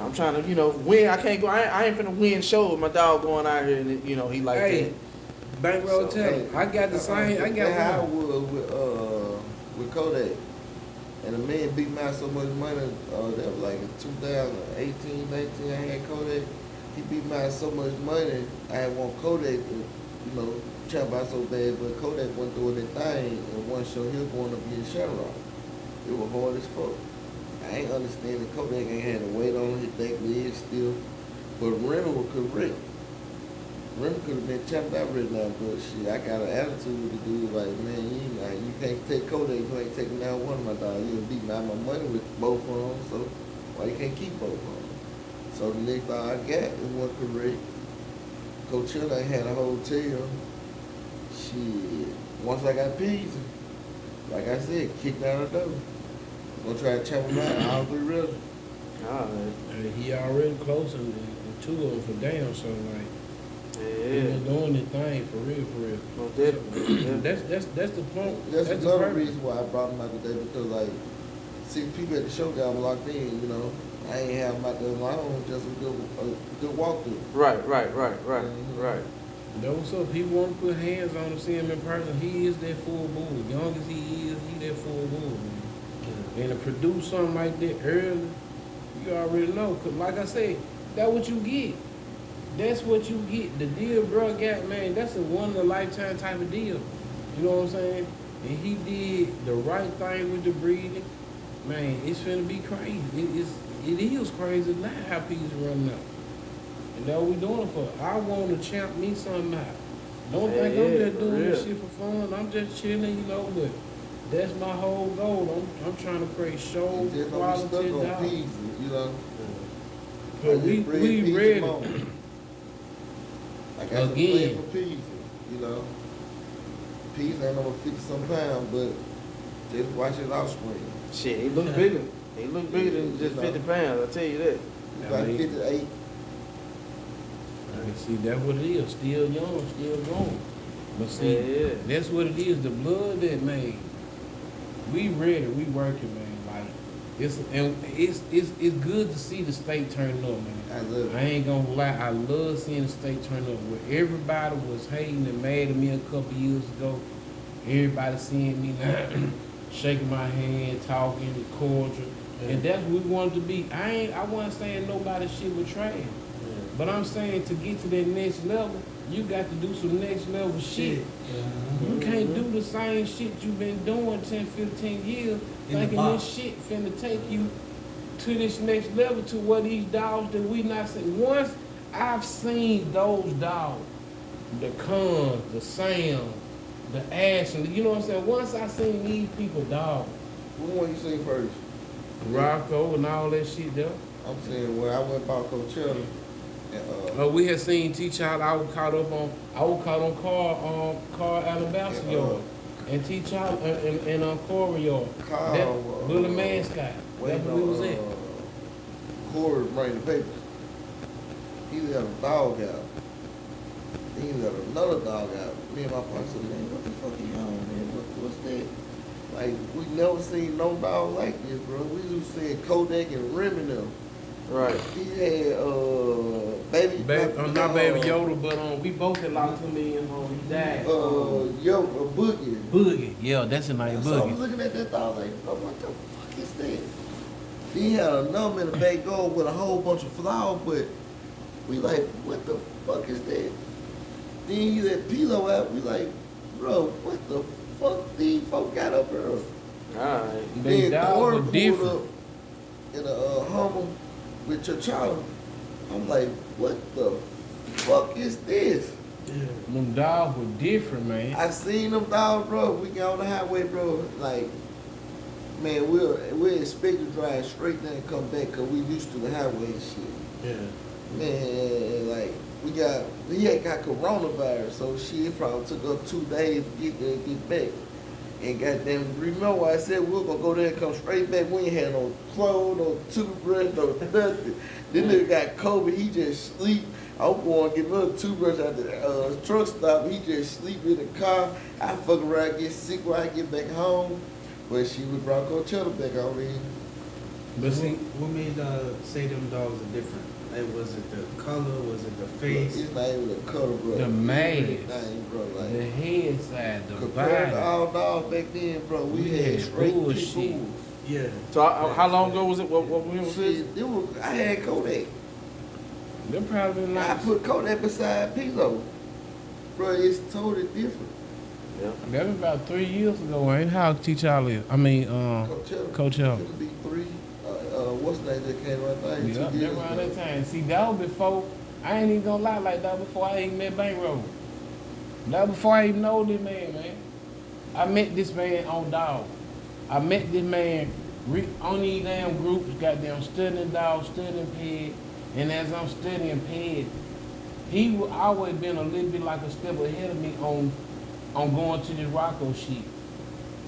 I'm trying to, you know, win. I can't go, I ain't finna win shows with my dog going out here and, you know, he like that. Bankroll tell him, I got the same, I got how I was with Kodak. And the man beat me out so much money, that was like in 2018, 19, I had Kodak. He beat me out so much money, I had want Kodak to, you know, trap out so bad, but Kodak went through that thing, and one show he was going to be in Shadow Rock. It was hard as fuck. I ain't understanding Kodak ain't had to wait on his back legs still, but Remy was correct. Remy could have been chopped out right now, but shit, I got an attitude with the dude like, man, you can't take Kodak, you ain't taking down one of my dogs. You beating out my money with both of them, so why you can't keep both of them? So the next dog I got is one correct. Coachella had a hotel. Shit, once I got peas, like I said, kicked out the door. Gonna try to chop him out, all 3 rivers. He already close and 2 of them for damn, so like, he was doing the thing for real. No, definitely. That's the point. That's another reason why I brought him out today, because like 6 people at the show got locked in, you know. I ain't have them out there alone, just a good walkthrough. Right. Mhm. Right. Those up, people want to put hands on him, see him in person. He is that full bull. Young as he is, he that full bull, man. And to produce something like that early, you already know. Cause like I said, that's what you get. That's what you get. The deal bro got, man, that's a one in a lifetime type of deal. You know what I'm saying? And he did the right thing with the breeding. Man, it's finna be crazy. It is crazy now how people running up. And that's what we doing it for. I want to champ me something out. Don't think I'm just doing this shit for fun. I'm just chilling, you know, but that's my whole goal. I'm trying to create show Just don't be quality stuck on dollars. peas, you know. But we ready. I got to play Again. for peas, you know. Peas ain't over 50-some pounds, but just watch his offspring. Shit, he look bigger. He look bigger than just 50 pounds. I tell you that. He's about 58. See, that's what it is. Still young, still growing. But see, Yeah. that's what it is. The blood that made. We ready. We working, man. Like it's good to see the state turning up, man. I love I it. ain't gonna lie. I love seeing the state turn up. Where everybody was hating and mad at me a couple years ago. Everybody seeing me now, shaking my hand, talking, cordial, and that's what we wanted to be. I wasn't saying nobody shit was trash. But I'm saying to get to that next level, you got to do some next level shit. You can't do the same shit you've been doing 10, 15 years, In the thinking box. this shit finna take you to this next level to where these dogs that we not seen. Once I've seen those dogs, the Cons, the Sam, the Ashley, you know what I'm saying? Once I seen these people dogs, What one you seen first? Rocco and all that shit there. I'm saying where I went about Coachella. And, We had seen T-Child. I was caught on Carl Alabama Yeah, yard, and T-Child and Corey yard. Carl, That Bully Mascot. That's waiting where we was at. Corey bring the papers. He let a dog out. Then he let another dog out. Me and my partner said, man, what the fuck are you on, man? What's that? Like, we never seen no dog like this, bro. We was seeing Kodak and Remy them. Right. He had Not Baby Yoda, but we both had lost him in. He died. Boogie. Boogie. Yeah, that's a nice So I was Boogie. looking at that dog like, bro, what the fuck is that? Then he had a number in the back door with a whole bunch of flowers, but we like, what the fuck is that? Then he let Pilo out. We like, bro, what the fuck these folk got up here? Alright. They Then dogs Corey were pulled different. up in a Hummer with T'Challa. I'm like, what the fuck is this? Them dogs were different, man. I seen them dogs, bro. We get on the highway, bro. Like, man, we're expected to drive straight there and come back because we used to the highway and shit. Yeah. Man, like, he had got coronavirus, so shit, it probably took us 2 days to get there and get back. And goddamn, remember what I said we were gonna go there and come straight back. We ain't had no clothes, no toothbrush, no nothing. This nigga got COVID, he just sleep. I was going to get another toothbrush at the truck stop. He just sleep in the car. I fuck around, get sick when I get back home. But she was brought Coachella back already. But see, What made say them dogs are different? Like, was it the color? Was it the face? It's not even the color, bro. The mask. Everything, bro. Like, the head side, the compared to body. all dogs back then, bro, we We had had straight bullshit. pit bulls. Yeah. So how long ago was it? What when was this? Shit, I had Kodak. Them probably I nice. put Kodak beside Pilo. Bro, it's totally different. Yeah. That was about 3 years ago, ain't how T-Child is. I mean, Coachella. It'll be 3. What's the name that came right there? Yeah, that around that time. See, that was before, I ain't even gonna lie like that before I even met Bankroll. That before I even know this man. I met this man on dog. I met this man on these damn groups, goddamn studying dog, studying pig, and as I'm studying pig, he always been a little bit like a step ahead of me on going to this Rocco shit.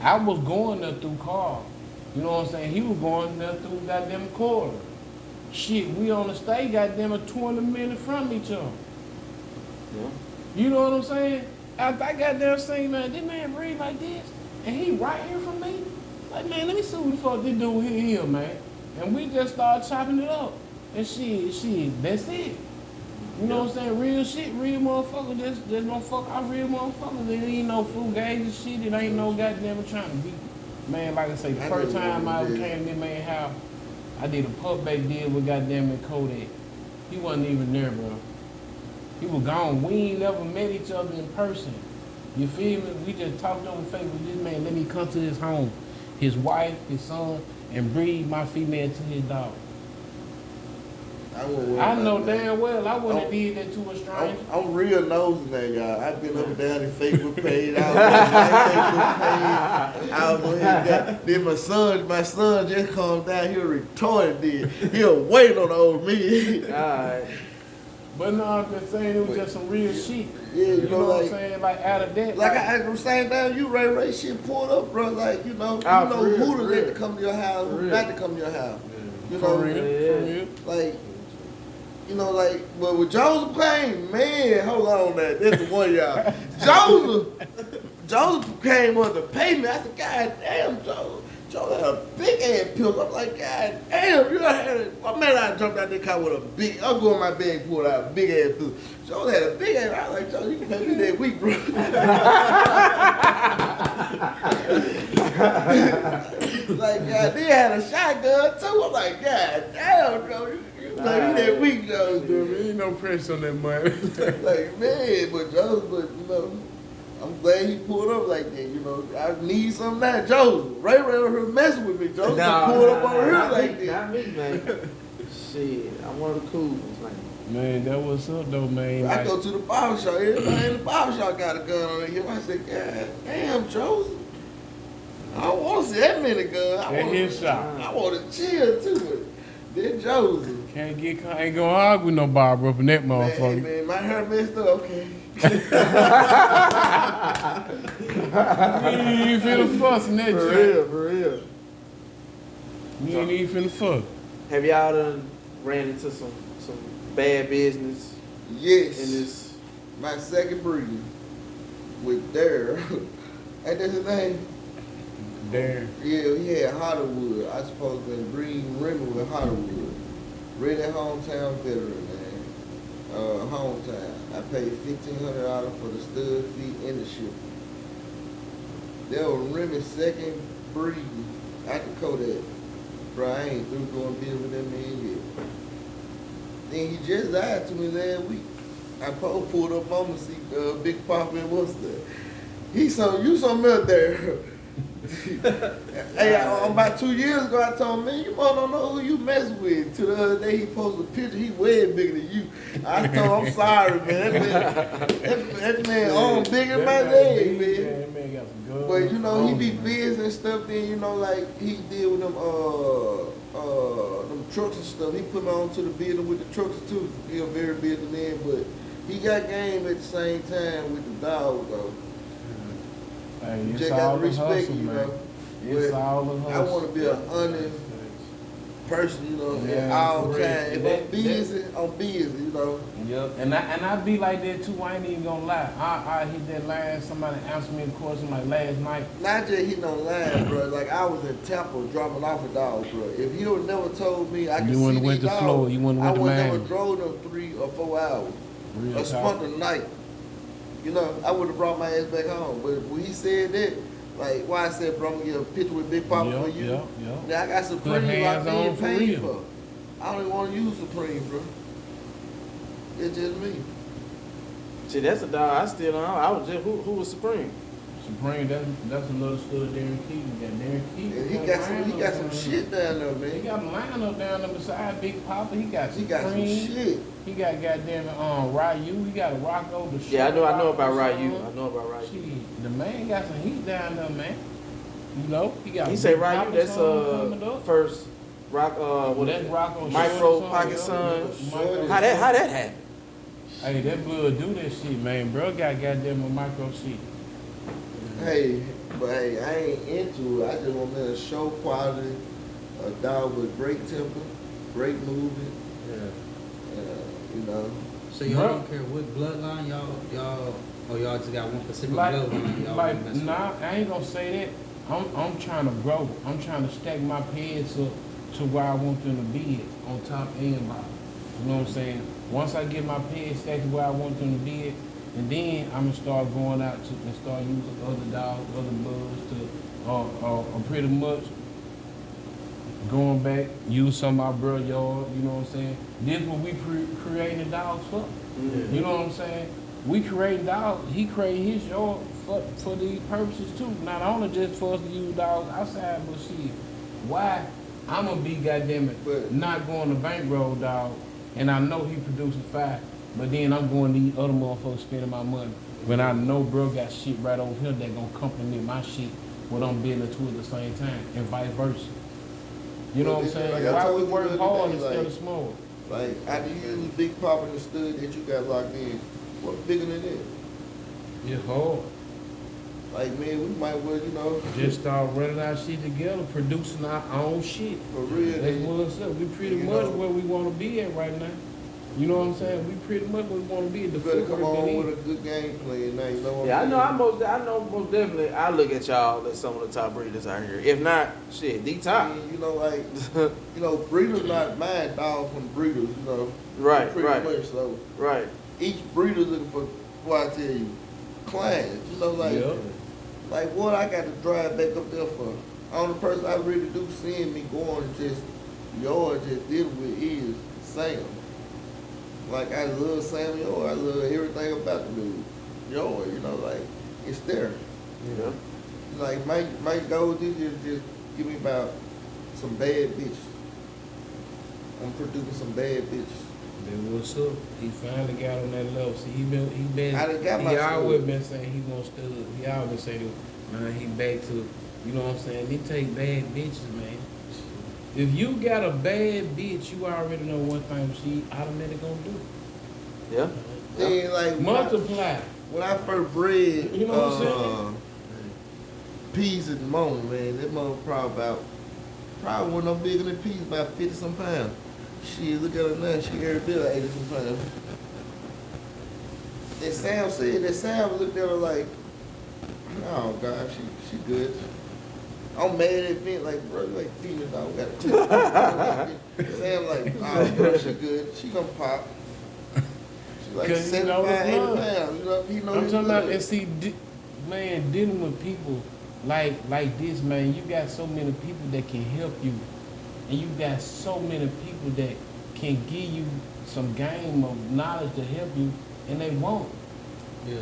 I was going there through Carl. You know what I'm saying? He was going there through goddamn quarter. Shit, we on the stage, goddamn, 20 minutes from each other. Yeah. You know what I'm saying? After I got there saying, man, this man breathe like this, and he right here from me. Like, man, let me see what the fuck this dude here, man. And we just started chopping it up. And shit, that's it. You know what I'm saying? Real shit, real motherfucker. Just motherfucker, I real motherfuckers. It ain't no fool games and shit. It ain't no goddamn trying to be. Man, like I say, the first time I came to this man's house, I did a putback deal with goddamn it Kodak. He wasn't even there, bro. He was gone. We ain't never met each other in person. You feel me? We just talked on Facebook. This man let me come to his home, his wife, his son, and breed my female to his dog. I know damn well I wouldn't have did that to a stranger. I'm real nosy now, y'all. I've been up and down his Facebook page. I was on his Facebook page. I was on his guy. Then my son just calmed down. He was retarded. Then he'll wait on the old me. Alright. But no, I'm just saying it was just some real shit. Yeah, you know what I'm saying? Like out of that. Like I was saying, down you Ray shit pulled up, bro. Like you know who to let to come to your house, who not to come to your house. You know, for real. Like. You know, like, but with Joseph Payne, man, hold on that. That's the one, y'all. Joseph came on to pay me. I said, God damn, Joseph had a big ass pill. I'm like, God damn, you had it. My man, I jumped out that car with a big, I'll go in my bag and pull out a big ass pill. Joseph had a big ass, I was like, Joseph, you can pay me that week, bro. Like, God, they had a shotgun too. I'm like, God damn, Joe, like, that week, Joe. There ain't no pressure on that money. Like, man, but you know, I'm glad he pulled up like that, you know. I need something now. Joe, right around here messing with me. Joe pulled up over here like that. Not me, man. Shit, I'm one of the cool ones, man. Man, that was up though, man. I go to the barber shop. Everybody in the barber shop got a gun on their hip. I said, God damn, Joe. I don't want to see that many guns. I want to chill too. Then Josie. Ain't gonna argue with no barber up in that motherfucker. Man, my hair messed up. Okay. You ain't finna fuss in that joint. For real. You ain't even finna fuss. Have y'all done ran into some bad business? Yes. In this, my second breeding with Dare. Ain't that his name? Dare. Yeah, he had Hollywood. I supposed to been breeding Remy with Hollywood. Really hometown veteran, man. Hometown. I paid $1,500 for the stud feet and the ship. That was Remy's second breeding after Kodak. Bro, I ain't through going business with that man yet. Then he just died to me last week. I pulled up on the seat, Big Papa and what's that? You something up there. Hey, about 2 years ago, I told him, man, you mother don't know who you mess with. To the other day, he posted a picture. He way bigger than you. I told him, I'm sorry, man. That man arm bigger than my leg, man. That man got some guns. But you know, he be busy and stuff. Then you know, like he did with them trucks and stuff. He put me on to the building with the trucks too. He a very busy man, but he got game at the same time with the dog though. Hey, You it's just all got to the respect hustle, you, man. know. It's But all the hustle. I want to be an honest person, you know, at Yeah, all for times. real. If I'm busy, I'm busy, you know. Yep. And I be like that too. I ain't even gonna lie. I hit that line. Somebody answered me a question like last night. Not just hitting on line, bro. Like I was in Tampa dropping off a dog, bro. If he would never told me I could see wouldn't went these to dogs, Florida. You wouldn't I went to would never Miami. drove them 3 or 4 hours. Real Or spent the night. You know, I would have brought my ass back home. But when he said that, like, why I said, bro, I'm going to get a picture with Big Papa for you. Yep. Now, I got Supreme hands I'm on being for paid real. for. I don't even want to use Supreme, bro. It's just me. see, that's a dog I still don't know. I was just, who was Supreme? Supreme, that's another stud Darren Keaton. Got Darren Keaton. And he got some shit down there, man. He got a lineup down there beside Big Papa. He got He got some Supreme. shit. He got goddamn Ryu. He got a Rocco. The Yeah, I know about Rocco Ryu. son. I know about Ryu. Shit, the man got some heat down there, man. You know, he got. He say Big Ryu, Papa that's son coming up. first rock what That's Rocco Micro Short Pocket son, Son. yeah. Micro How that happen? Hey, that blood do that shit, man. Bro got goddamn a micro shit. Hey, but hey, I ain't into it. I just want me to show quality, a dog with great temper, great movement. Yeah. You know. So y'all don't care what bloodline y'all just got one specific Like, bloodline y'all like want to mess with? nah, I ain't gonna say that. I'm trying to grow. I'm trying to stack my pets up to where I want them to be at, on top and bottom. You know what I'm saying? Once I get my pets stacked to where I want them to be at, and then I'm gonna start going out to and start using other dogs, other bugs to pretty much going back, use some of my bro yard, you know what I'm saying? This what we creating dogs for. Mhm. You know what I'm saying? We create dogs, he created his yard for these purposes too. Not only just for us to use dogs outside, but shit, why I'm gonna be goddamn it But- not going to bankroll dog, and I know he producing fire, but then I'm going to these other motherfuckers spending my money when I know bro got shit right over here that gonna complement my shit what I'm building to at the same time, and vice versa. You know what I'm saying? Like I Why told we you work the other hard day, instead like- of small? Like, after you use Big Pop in the stud that you got locked in, what's bigger than that? It's hard. Like, man, we might well, you know, Just start running our shit together, producing our own shit. for real. That's then, what's up. We pretty you much know- where we want to be at right now. You know what I'm saying? We pretty much where we want to be at. The You better footwork come that on he- with a good game plan now, you know what Yeah, I I'm know. saying? I know most definitely. I look at y'all as some of the top breeders out here. If not, shit, the top. I mean, you know, like, you know, breeders not buying dogs from breeders, you know. Right, pretty right, much. So right. each breeder's looking for, what I tell you, clients. You know, like, Yeah. like what I got to drive back up there for. Only person I really do seeing me going just yard just dealing with is Sam. Like I love Sam Yard. I love everything about the dude. Yard, you know, like it's there. Yeah. Like my goal this year is just give me about some bad bitches. I'm producing some bad bitches. Then what's up? He finally got on that level. See, he been, I done got my he always stud. been saying he gonna stud. He always been saying, man, he back to, you know what I'm saying? He take bad bitches, man. If you got a bad bitch, you already know one thing she automatically gonna do. Yeah. Then like Multiply. when I first bred, You know what I'm saying? Peas at the moment, man, that mother probably wasn't no bigger than peas, about 50 some pounds. Shit, look at her now, she every bit of 80 some pounds. That Sam looked at her like, oh God, she good. I'm mad at Vince, like, bro, you ain't feeding the dog, got to Sam like, oh, bro, she good, she gonna pop. She like 'Cause you know 75, 80 the blood. pounds, you know, he know I'm his talking about, blood. and see, man, dealing with people like this, man, you got so many people that can help you, and you got so many people that can give you some game of knowledge to help you, and they won't. Yeah.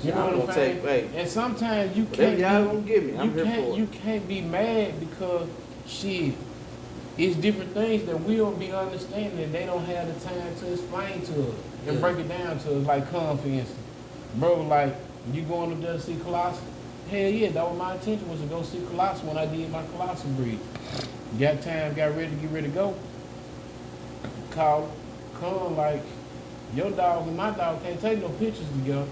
You know what I'm saying? Hey, And sometimes you whatever can't. y'all gonna give me, I'm you here can't. for it. You can't be mad because shit. It's different things that we don't be understanding, and they don't have the time to explain to us and Yeah. break it down to us. Like, come for instance, bro, like you going up there to see Colossus? Hell yeah, that was my intention, was to go see Colossus when I did my Colossus breed. Got time, got ready to get ready to go. Call, come like your dog and my dog can't take no pictures together.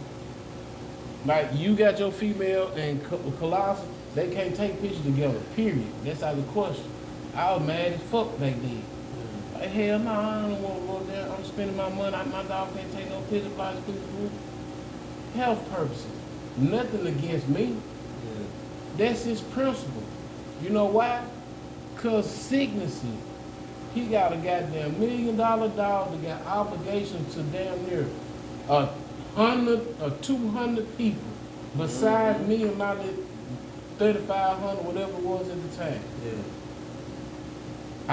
Like you got your female and Colossus, they can't take pictures together. Period. That's out of the question. I was mad as fuck back then. Like hell no, I don't want to go there. I'm spending my money. My dog can't take no pictures. Blah, blah, blah. Health purposes. Nothing against me. That's his principle. You know why? Cause sicknesses. He got a goddamn $1 million dog that got obligations to damn near 100 or 200 people. Besides me and my 3,500, whatever it was at the time. Yeah.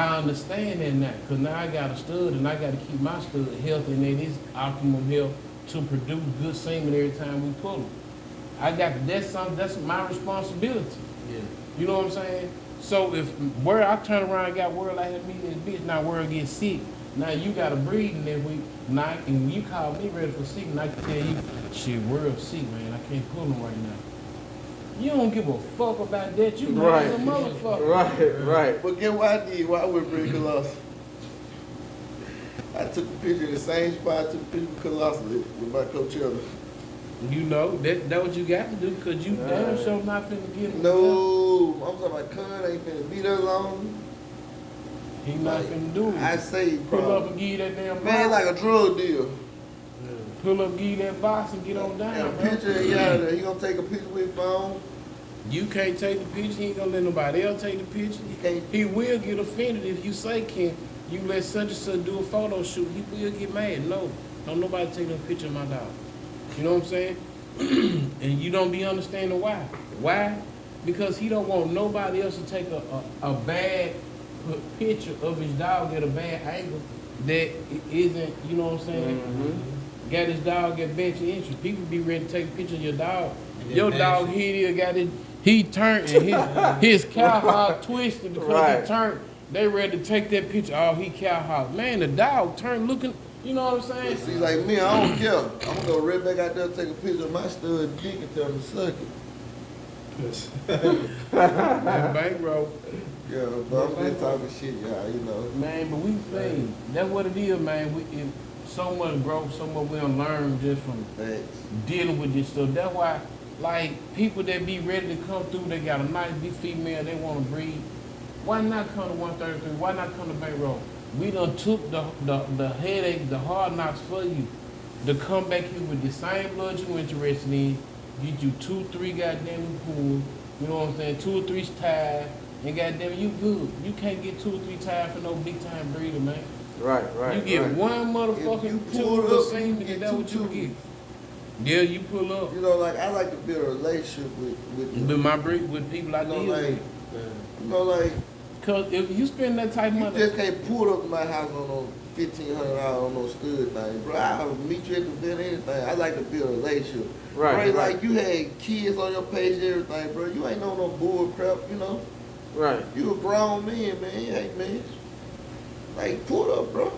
I understand that now, because now I got a stud and I got to keep my stud healthy and it is optimum health to produce good semen every time we pull them. That's my responsibility. Yeah. You know what I'm saying? So if where I turn around and got word like that meeting this bitch, now word gets sick. Now you got a breeding that week, now and when you call me ready for sick, and I can tell you, shit, word sick, man, I can't pull them right now. You don't give a fuck about that. You Right. mad as a motherfucker. Right, right. But get what I did? Why I went bring Colossus? I took a picture in the same spot I took a picture with Colossus with my Coachella. You know, that what you got to do, because you damn sure not finna get him. No, I'm talking about Con ain't finna be there long. He not Like, finna do it. I say, Pull up bro. and give you that damn Man, box. like a drug deal. Pull up, give you that box and get on And down, a bro. picture, he out of there. He gonna take a picture with his phone, You can't take the picture. He ain't gonna let nobody else take the picture. You can't. He will get offended if you say, "Can you let such and such do a photo shoot?" He will get mad. No, don't nobody take no picture of my dog. You know what I'm saying? And you don't be understanding why. Why? Because he don't want nobody else to take a bad picture of his dog at a bad angle that isn't, you know what I'm saying? Mm-hmm. Got his dog at best interest. People be ready to take a picture of your dog. Yeah, Your man. dog here got it. He turned and his cow hog twisted because Right. he turned. They ready to take that picture. Oh, he cow hog. Man, the dog turned looking. You know what I'm saying? See, like me, I don't care. I'm gonna go right back out there and take a picture of my stud dick and tell him to suck it. That bankroll. Yeah, but I'm just talking shit, y'all, you know. Man, but we think that's what it is, man. So much growth, so much we don't learn just from Facts. dealing with this stuff. That's why, like, people that be ready to come through, they got a nice big female, they want to breed. Why not come to 133? Why not come to Bankroll? We done took the headache, the hard knocks for you to come back here with the same blood you interested in, get you 2-3 goddamn pools, you know what I'm saying, 2 or 3 ties, and goddamn you good. You can't get 2 or 3 ties for no big time breeder, man. Right, right. You get right. one If motherfucking you pull two of up, the you same, can get that's what you two get. Yeah, you pull up. You know, like, I like to build a relationship with With my breed, with people I you know, deal like, with. you know, like, Cause if you spend that type of you money, just can't pull up to my house on no $1,500 on no stud thing, bro. I'll meet you at the event, anything. I like to build a relationship. Right, Bro, right. like, you had kids on your page and everything, bro. You ain't know no bull crap, you know. Right. You a grown man, man. Hey, man. Like, pull up, bro.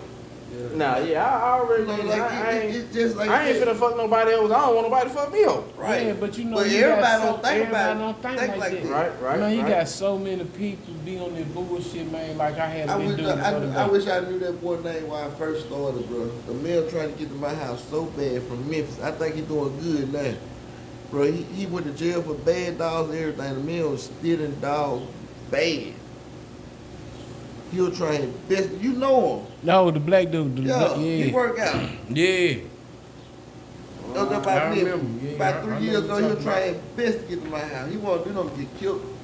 Nah, yeah, I already. You know, I, like, I ain't. it's just like I ain't that. finna fuck nobody else. I don't want nobody to fuck me up. Right. yeah, but you know, But you everybody got don't think everybody about it. don't think Think like like that. that. Right, right. Man, you right. got so many people be on this bullshit, man. Like I had I been wish, doing the other I day. wish I knew that boy name when I first started, bro. The male trying to get to my house so bad from Memphis. I think he doing good now. Bro, he went to jail for bad dogs and everything. The man was stealing dogs bad. He was trying his best. You know him. No, the black dude. Yeah, he work out. Yeah. That was I about me. remember. Yeah, About I 3 remember years ago, he was talking trying his best to get to my house. He wanted to do nothing to get killed.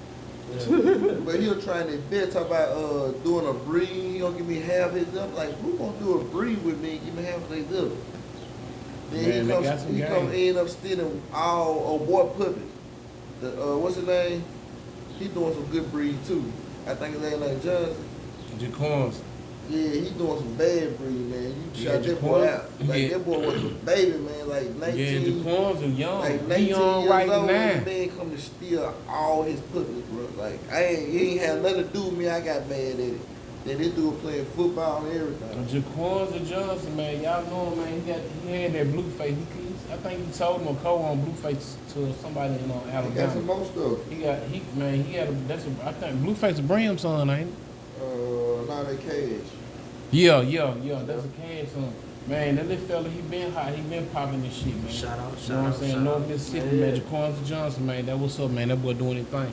But he was trying his best, talk about doing a breed. He gonna give me half his up. Like, who gonna do a breed with me and give me half of his up? Then Man, they got some he come game. end up stealing all abort puppies. The what's his name? He doing some good breed too. I think his name like Johnson. Jaquans. Yeah, he doing some bad breed, man. You Yeah, shot that boy Jaquan. out. Like Yeah. that boy was a baby, man. Like 19. Yeah, Jaquans are young. Like He 19 young years right old, now. and the man come to steal all his puppies, bro. Like, he ain't had nothing to do with me. I got mad at it. Then this dude playing football and everything. Jaquans Johnson, man, y'all know him, man. He had that blue face. I think he sold him a coat on blue face to somebody in He got some Alabama. more stuff. He had a, I think Blueface a Bram's son, ain't it? Now they cash. Yeah, that's a cash son. Man, that little fella, he been hot, he been popping this shit, man. Shout out, You know what I'm saying? North Mississippi, Yeah. man, Jaquan Johnson, man, that what's up, man. That boy doing his thing.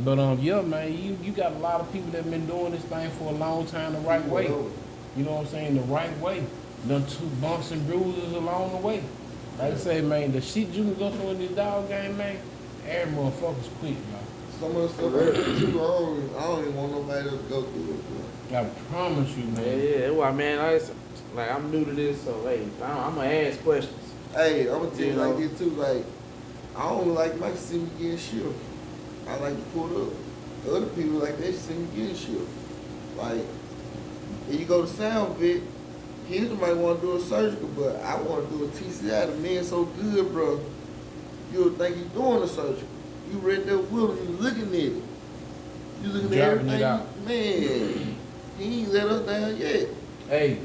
But yeah, man, you got a lot of people that been doing this thing for a long time the right way. You know what I'm saying? The right way. Done two bumps and bruises along the way. Like I say, man, the shit you can go through in this dog game, man, every motherfucker's quick, y'all. Some of the stuff I do too, I don't even want nobody else to go through it, bro. I promise you, Yeah, man. yeah. That's why, man. I'm new to this, so hey, I'm gonna ask questions. Hey, I'm gonna tell you You like know? this too, like, I don't like my see me getting shipped. I like to pull up. Other people like they see me getting shipped. Like, if you go to Sound Vet, he might want to do a surgical, but I want to do a TCI. The man so good, bro. You'll think he's doing a surgical. You read that will, you looking at it. You looking at Dropping it everything. out. Man, he ain't let us down yet. Hey,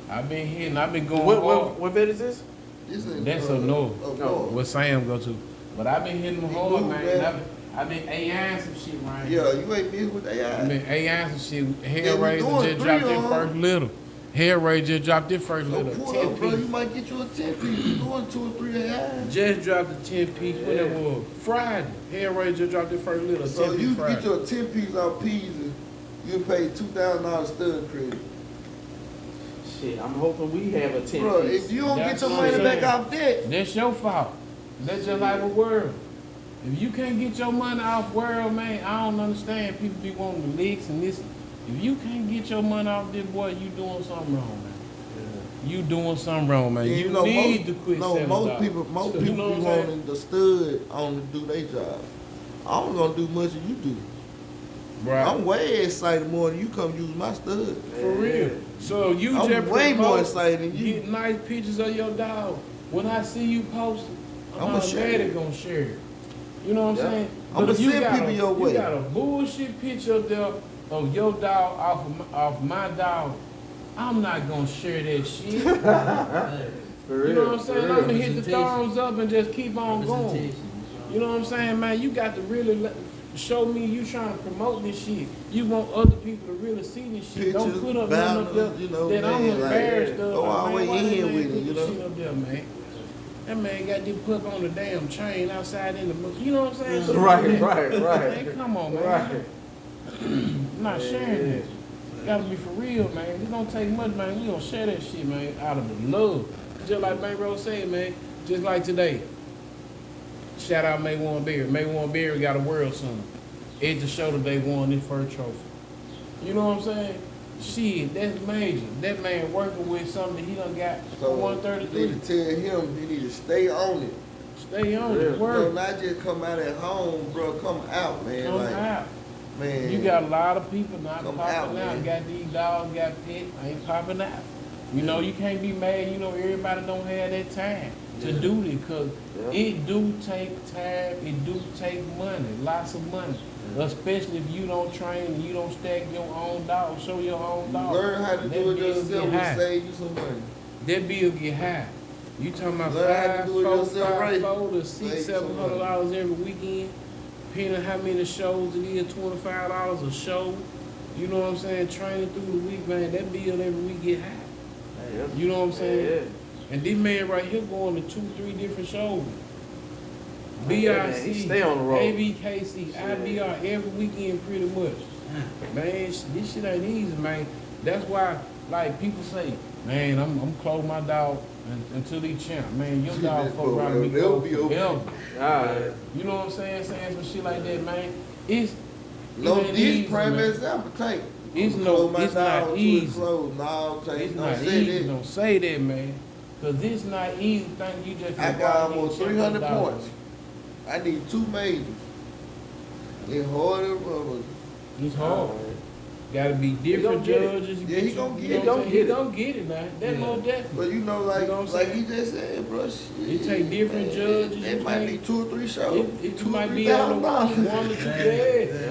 I've been hitting, I've been going What hard. what vet is this? This ain't, That's up north. Up No. north. Where Sam go to. But I've been hitting them He hard, moved, man. man. I've been AIing some shit, man. Yeah, you ain't messing with AI. I've been AIing some shit. Yeah, we Hellraiser doing just three dropped their on. first little. Hellraiser just dropped their first So little. pull 10 up, bro. You piece. might get you a 10 piece. You doing 2 or 3 AI. Just dropped the 10 piece. When it was Friday. Hellraiser just dropped their first little. So 10 you piece get Friday. your 10 piece off Peas and you pay $2,000 stud credit. Shit, I'm hoping we have a 10 Bro, piece. if you don't That's get your what I'm money back saying. off that, That's your fault. That's just like the world. If you can't get your money off world, man, I don't understand. People be wanting the licks and this. If you can't get your money off this boy, you doing something wrong, man. You doing something wrong, man. Yeah, you know, need to quit selling most dogs. people You know be what I'm wanting the stud on to do their job. I don't gonna do much as you do. Right. I'm way excited more than you come use my stud. For real. So you I'm just way more promote, excited than you. get nice pictures of your dog. When I see you post it, I'm I'ma share it. automatically gonna share it. You know what I'm Yeah. saying? I'ma But if you send got people your way. You got a bullshit picture up there of your dog off my dog. I'm not gonna share that shit. For real. You know what I'm saying? for I'm real. gonna hit the thumbs up and just keep on going. You know what I'm saying, man? You got to really show me you trying to promote this shit. You want other people to really see this shit. Don't Pictures, put up nothing up there banners, you know, that I'm man, like, embarrassed of. go Like, all the man, way why that in man with it, put you the know? shit up there, man? That man got this pup on the damn chain outside in the book. You know what I'm saying? Shit like Right, that. right. Man, come on, man. Right. I'm not sharing this. Gotta be for real, man. It don't take much, man. We gonna share that shit, man, out of the love. Just like Bang Rose said, man. Just like today. Shout out May One Berry. May One Berry got a world soon. It's the show that they won this first trophy. You know what I'm saying? Shit, that's major. That man working with something he done got So 133. you need to tell him you need to stay on it. Stay on Real. it. Bro, Work. not just come out at home, bro. Come out, man. Come like, out. man. You got a lot of people not Come popping out, out. man. Got these dogs, got pets, ain't popping out. You know, you can't be mad. You know, everybody don't have that time to do this because it do take time. It do take money, lots of money. Especially if you don't train and you don't stack your own dog, show your own dog. Learn how to That do it bill yourself get will high. save you some money. That bill get high. You talking about Learn how to do it yourself right. $500 to Save you $600, some money. $700 every weekend. Depending on how many shows it is, $25 a show. You know what I'm saying? Training through the week, man. That bill every week get high. You know what I'm saying? And this man right here going to 2-3 different shows. Man, he BIC, stay on the road. ABKC, IBR every weekend pretty much. Man, this shit ain't easy, man. That's why, like, people say, man, I'm close my dog until he champ. Man, your dog fuck around and be They'll close be okay. forever. Alright. You know what I'm saying? Saying some shit like that, man. It No, ain't this easy, prime man. example. Take. It's I'ma no- close my it's dog not to his easy. clothes. No, take. It's Don't not say easy. that. Don't say that, man. Cause it's not easy. Think you just I can got walk in almost and check your 300 dog. points. I need 2 majors. It's harder, brother. It's hard. Gotta be different He gonna get it. judges. Yeah, he gonna you get know it. what I'm saying? He He gonna gonna get it now. That Yeah. more definitely. But you know, like, You know what I'm like saying? he just said, bro, shit. It take different judges, It you might can't- be 2 or 3 shows. It 2 or might 3 be on the thousand one or dollars. two Yeah. days. Yeah.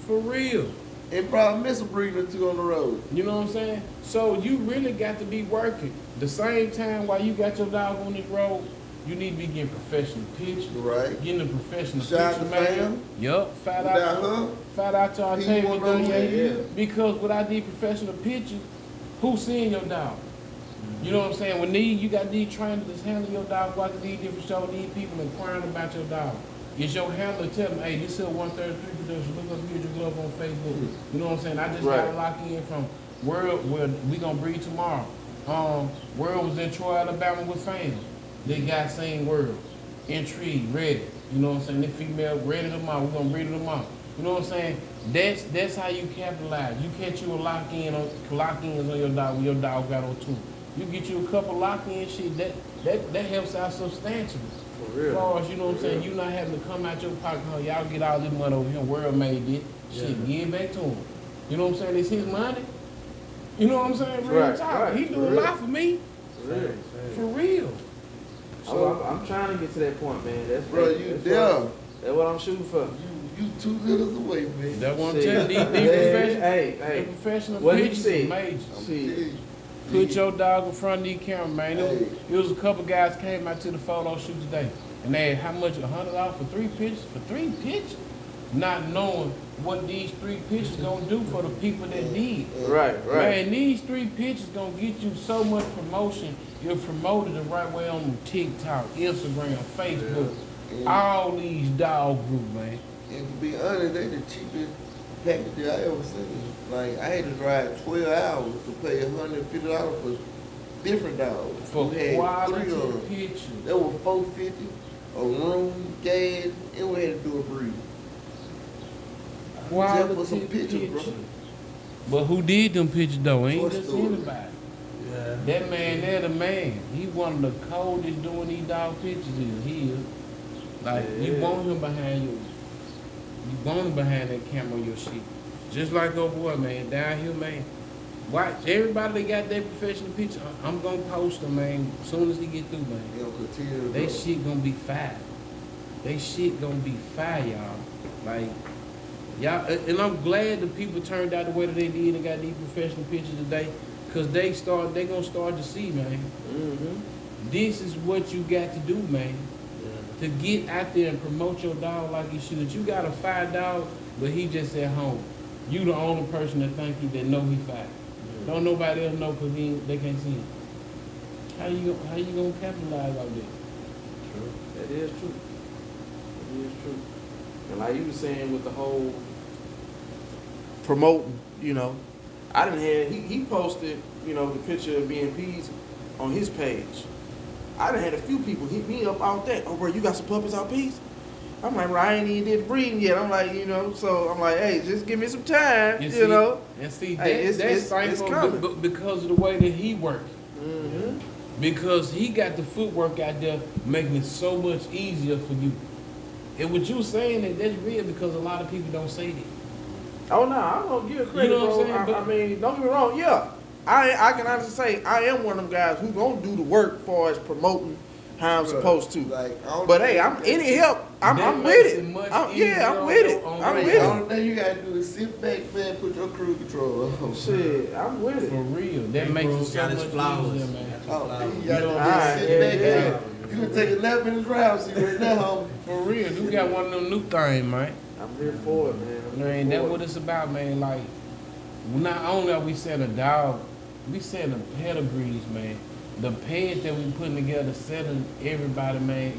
For real. It probably miss a breed or 2 on the road. You know what I'm saying? So you really got to be working. The same time while you got your dog on this road, you need to be getting professional pictures. Right. Getting a professional Shout out picture to made. fam. Yup. Fight Without out her, to our he table won't done know yet. who he is. Because without these professional pictures, who's seeing your dog? You know what I'm saying? When you got these trainers that's handling your dog, watching these different shows, these people inquiring about your dog. Is your handler tell them, hey, this is a 133 production, look up here, your glove on Facebook. You know what I'm saying? I just got Right. to lock in from World, where we gonna breed tomorrow. World was in Troy, Alabama with fans. They got same World. Intrigued, ready. You know what I'm saying? The female ready tomorrow. We're gonna breed them out. You know what I'm saying? That's how you capitalize. You catch you a lock-ins on your dog when your dog got on tour. You get you a couple lock-in shit, that helps out substantially. For real. As far as, you know what I'm For saying, real. you not having to come out your pocket, huh? Y'all get all this money over here, World made it. Shit, give it back to him. You know what I'm saying? It's his money. You know what I'm saying? Real Right, talk. right, He for do a real. lot for me. For real. For real. I'm trying to get to that point, man. That's Bro, that's you what- there. That's what I'm shooting for. You 2 liters away, man. That's what I'm Shit. telling you. These Hey, professional, hey, the hey. professional What he pictures said. are major. Shit. Put your dog in front of these camera, man. Hey. It was a couple guys came out to the photo shoot today, and they had how much? $100 for 3 pictures? For 3 pictures? Not knowing what these 3 pictures gonna do for the people that did. Right, right. Man, these 3 pictures gonna get you so much promotion. You're promoted the right way on TikTok, Instagram, Facebook, And, all these dog groups, man. and to be honest, they the cheapest package that I ever seen. Like, I had to drive 12 hours to pay $150 for different dogs. For We had quality 3 of them. pictures. They were $450. a room, gas, and we had to do a breed. Why Just the for some pictures, bro. But who did them pictures though? Ain't Toy just Story. anybody. Yeah. That man there, the man. He one of the coldest doing these dog pictures is. He is. Like, you Yeah. want him behind you. You want him behind that camera on your shit. Just like old boy, man. Down here, man. Watch everybody that got their professional picture. I'm gonna post them, man. As soon as he get through, man. You know, continue to They grow. shit gonna be fire. They shit gonna be fire, y'all. Like, y'all, and I'm glad the people turned out the way that they did and got these professional pictures today. Cause they gonna start to see, man. Mm-hmm. This is what you got to do, man. To get out there and promote your dog like you should. You got a fire dog, but he just at home. You the only person that think he that know he fire. Don't nobody else know because they can't see him. How you gonna capitalize on this? True. That is true. That is true. And like you were saying with the whole promoting, you know, I didn't have he posted, you know, the picture of BNPs on his page. I done had a few people hit me up out that. Oh, bro, you got some puppies out peace? I'm like, bro, I ain't even did breeding yet. I'm like, you know, so I'm like, hey, just give me some time, you know. And see, Hey, that's thankful coming. because of the way that he works. Mm-hmm. Because he got the footwork out there making it so much easier for you. And what you saying that's real because a lot of people don't say that. Oh no, I'm gonna give credit, You know what bro. I'm saying? I mean, don't get me wrong. Yeah, I can honestly say I am one of them guys who gonna do the work as far as promoting how I'm Bruh, supposed to. Like, I don't But think hey, I'm that- any help. I'm That with makes it. it much I'm easier with it. on I'm radio. with The it. only thing you gotta do is sit back, man, put your cruise control on. Shit, I'm with For it. real. That makes it so got much his flowers. easier, man. Oh, you You gotta know, just alright, sit yeah, back yeah. there. You can take a nap in his round, see right now, homie. For real. You got one of them new things, man. I'm here for it, man. I'm here Man, that's for what it. it's about, man. Like, not only are we selling a dog, we selling pedigrees, man. The pet that we putting together, selling everybody, man,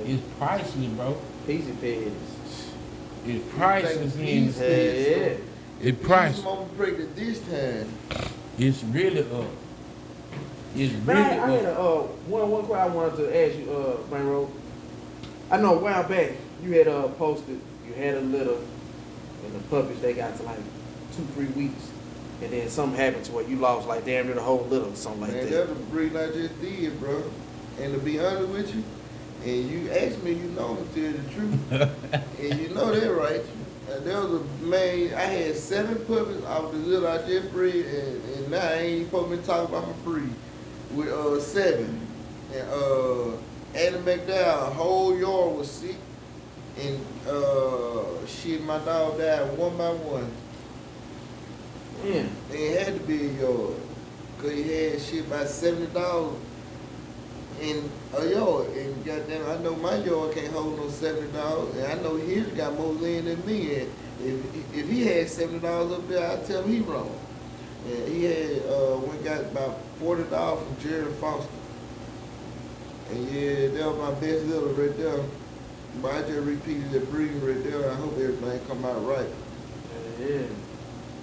is priceless, bro. Peasy pads. It's priceless. These Hell days, yeah. so It's if priceless. you mama pregnant this time, It's really up. It's Man, really I had up. a one question I wanted to ask you, Monroe. I know a while back you had posted you had a litter and the puppies they got to like 2-3 weeks, and then something happened to where you lost like damn near the whole litter or something like man, that. that's the breed I just did, bro. And to be honest with you, and you asked me, you know I'm tell you the truth. And you know that, right? There was a man, I had 7 puppies out the litter I just bred, and now I ain't even supposed to be talking about my breed. With 7. And Adam McDowell, whole yard was sick. And shit, my dog died one by one. Yeah. And it had to be a yard. Cause he had shit by 70 dollars in a yard. And goddamn, I know my yard can't hold no 70 dollars. And I know his got more land than me. And if he had 70 dollars up there, I'd tell him he wrong. And he had we got about $40 from Jerry Foster. And yeah, that was my best little right there. But I just repeated that breeding right there. I hope everything come out right. Yeah.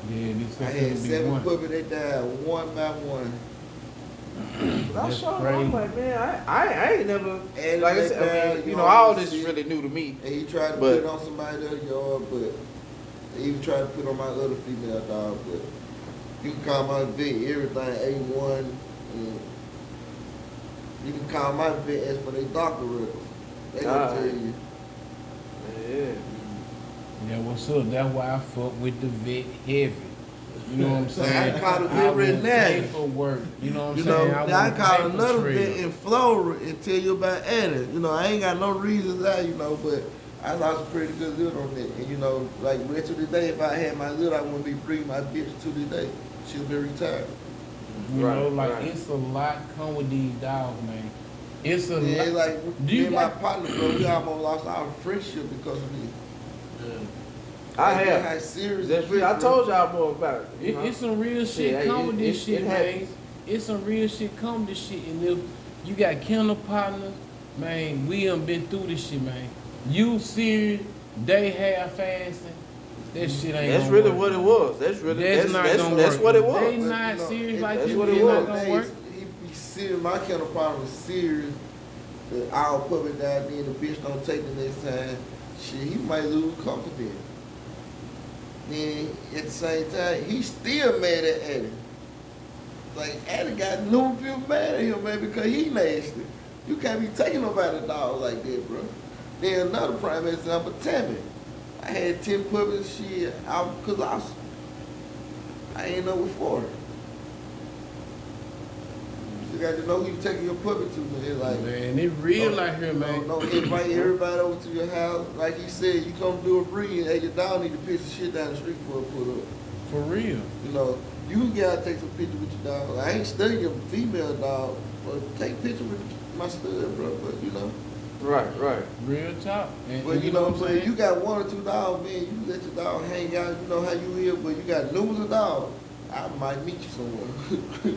Yeah, this I is had gonna be 7 one. puppies, they died one by one. But I That's sure I'm crazy. like, man, I ain't never And like I they said, I died, mean, you you know, know, all this see- is really new to me. And he tried to But- put it on somebody else's yard, but he even tried to put it on my other female dog, but you can call my vet everything A1. And you can call my vet as for their doctor records. They gonna Alright. tell you. Yeah. Yeah, what's up? That's why I fuck with the vet heavy. You know what I'm So I saying? called a vet I right will now. pay for work. You know what I'm You know, saying? I will call pay for another trail. vet in Florida and tell you about Annie. You know, I ain't got no reasons that, you know, but I lost a pretty good litter on that. And you know, like rest of the day, if I had my litter, I wouldn't be breeding my bitch to this day. She'll be retired. You know, Right, like right. it's a lot come with these dogs, man. It's a Yeah, lot. like Do me you and my got- partner, bro, we almost lost our friendship because of this. I Like, have. how serious That's it real. I is, bro. told y'all more about it. You know? It's some real shit Yeah, come with this it shit, man. happens. It's some real shit come with this shit. And if you got kennel partners, man, we done been through this shit, man. You serious, they half fasting, that shit ain't That's gonna really work. what it was. That's really That's not gonna that's work. what it They was. But, not serious like that's this, what it it's not was. gonna Days, work. He be serious. My kennel partner was serious. I'll put it down there, the bitch don't take the next time. Shit, he might lose confidence. Then at the same time, he still mad at Eddie. Like Eddie got no people mad at him, man, because he nasty. You can't be taking nobody dog like that, bro. Then another prime example, Tammy. I had 10 puppies, shit, cause I ain't know before. You got to know who you taking your puppy to, man. Like, Man, it real out here, man. Don't invite everybody over to your house. Like you said, you come do a breed, hey, your dog need to piss the shit down the street for a put up. For real. You know, you gotta take some pictures with your dog. I ain't studying your female dog, but take pictures with my stud, bro. But you know. Right. Real talk. But you know what I'm saying? You got 1 or 2 dogs, man. You let your dog hang out. You know how you is, but you got numerous of dogs. I might meet you somewhere.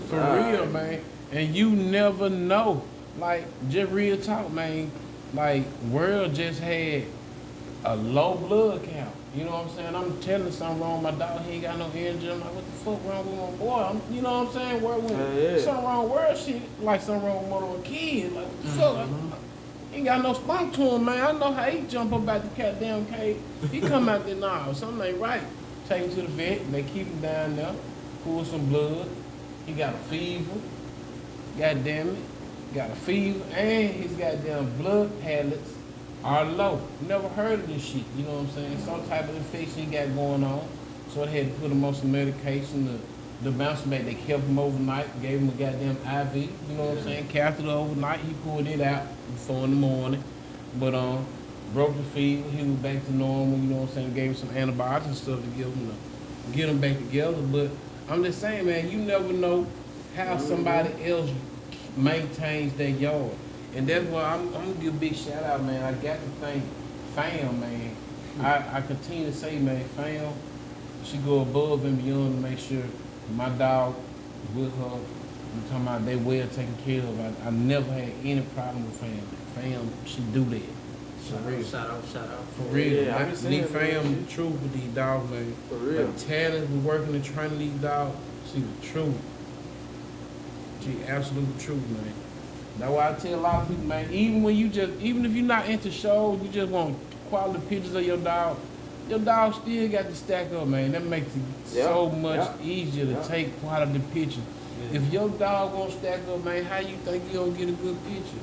For real, man. And you never know. Like, just real talk, man. Like, world just had a low blood count. You know what I'm saying? I'm telling something wrong with my dog. He ain't got no energy. I'm like, what the fuck wrong with my boy? You know what I'm saying? Where when something wrong with world shit, like something wrong with one of my kids. Like, what the fuck? He ain't got no spunk to him, man. I know how he jump up out the goddamn cave. He come out there now. Something ain't right. Take him to the vet. And they keep him down there. Pull some blood. He got a fever. God damn it. Got a fever. And his goddamn blood pellets are low. Never heard of this shit. You know what I'm saying? Some type of infection he got going on. So they had to put him on some medication to bounce back. They kept him overnight. Gave him a goddamn IV. You know what I'm saying? Catheter overnight. He pulled it out 4 in the morning. But broke the fever. He was back to normal. You know what I'm saying? Gave him some antibiotics and stuff to get him back together. But I'm just saying, man, you never know how somebody else maintains their yard. And that's why I'm gonna give a big shout out, man. I got to thank Fam, man. I continue to say, man, Fam, she go above and beyond to make sure my dog with her, I'm talking about they well taken care of. I never had any problem with Fam. Fam, she do that. Shout out. For real. Yeah, I be I saying need Fam that. the truth with these dogs, man. For real. Like Tanner, who working and training these dogs, she the truth. She absolute truth, man. That's why I tell a lot of people, man, even if you're not into shows, you just want quality pictures of your dog still got to stack up, man. That makes it so much easier to take quality pictures. Yeah. If your dog won't stack up, man, how you think you gonna get a good picture?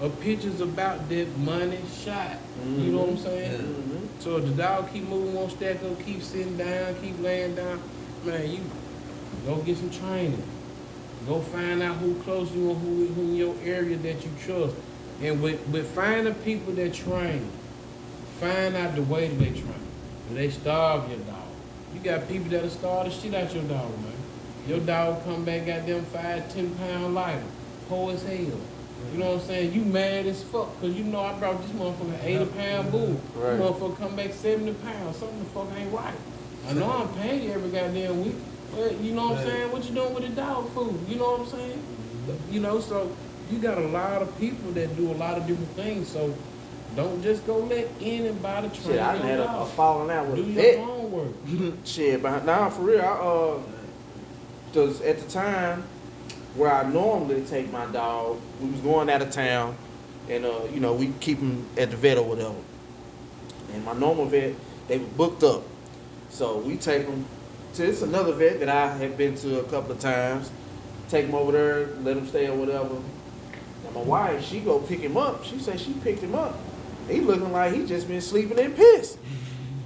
A picture's about that money shot. Mm-hmm. You know what I'm saying? Yeah. Mm-hmm. So if the dog keep moving, won't stack up, keep sitting down, keep laying down, man, you go get some training. Go find out who close you and who in your area that you trust. And with finding people that train, find out the way that they train. Do they starve your dog? You got people that'll starve the shit out your dog, man. Your dog come back, got them 5-10 pound lighter, poor as hell. You know what I'm saying? You mad as fuck, cause you know I brought this motherfucker 80 pound bull. Right. This motherfucker come back 70 pounds. Something the fuck ain't right. I know I'm paying you every goddamn week. You know what I'm saying? What you doing with the dog food? You know what I'm saying? You know, so you got a lot of people that do a lot of different things. So don't just go let anybody train your dog. I had a falling out with do a your vet. homework. Shit, but now for real, cause at the time where I normally take my dog, we was going out of town, and you know, we keep him at the vet or whatever. And my normal vet, they were booked up, so we take them. So it's another vet that I have been to a couple of times. Take him over there, let him stay or whatever. And my wife, she go pick him up. She said she picked him up. He looking like he just been sleeping in piss.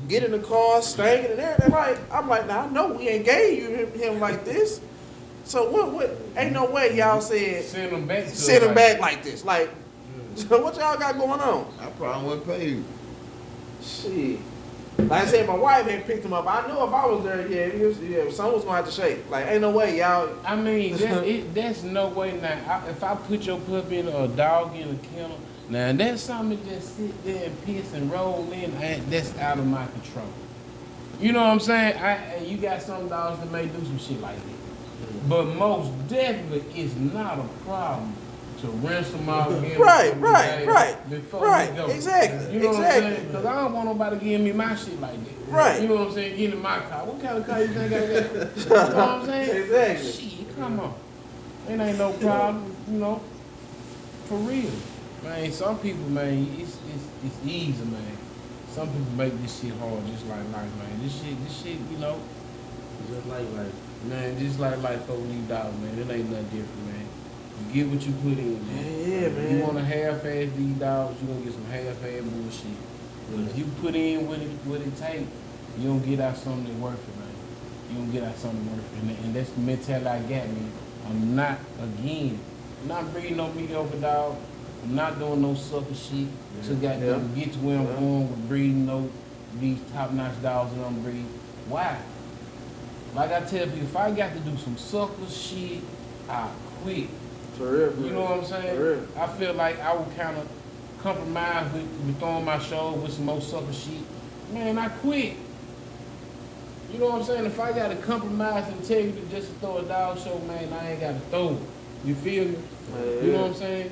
Get in the car, stinking and everything. I'm like, now I know we ain't gave him like this. So what? Ain't no way y'all said send him back like this. Like, so what y'all got going on? I probably wouldn't pay you. Shit. Like I said, my wife had picked him up. I know if I was there, someone was gonna have to shake. Like, ain't no way, y'all. I mean, that's no way now. If I put your puppy in a dog in a kennel, now that's something that just sit there and piss and roll in. That's out of my control. You know what I'm saying? You got some dogs that may do some shit like that, but most definitely it's not a problem to rinse them out again. Right. Before we go. Exactly. You know what I'm saying? Because I don't want nobody giving me my shit like that. Right. You know what I'm saying? Get in my car. What kind of car you think I got? You know what I'm saying? Exactly. Shit, come on. It ain't no problem, you know. For real. Man, some people, man, it's easy, man. Some people make this shit hard, just like life, man. This shit, you know, Just like man, just like life over these dollars, man. It ain't nothing different, man. You get what you put in, man. Yeah, man. You want to half-ass these dollars, you gonna get some half-ass bullshit. But if you put in what it takes, you don't get out something that's worth it, man. You don't get out something worth it, and that's the mentality I got, man. I'm not breeding no mediocre dog. I'm not doing no sucker shit to get to where I'm going with breeding these top-notch dogs that I'm breeding. Why? Like I tell people, if I got to do some sucker shit, I quit. For real, You know what I'm saying? For real. I feel like I would kind of compromise with throwing my show with some more sucker shit. Man, I quit. You know what I'm saying? If I got to compromise and tell you to just throw a dog show, man, I ain't got to throw it. You feel me? Yeah. You know what I'm saying?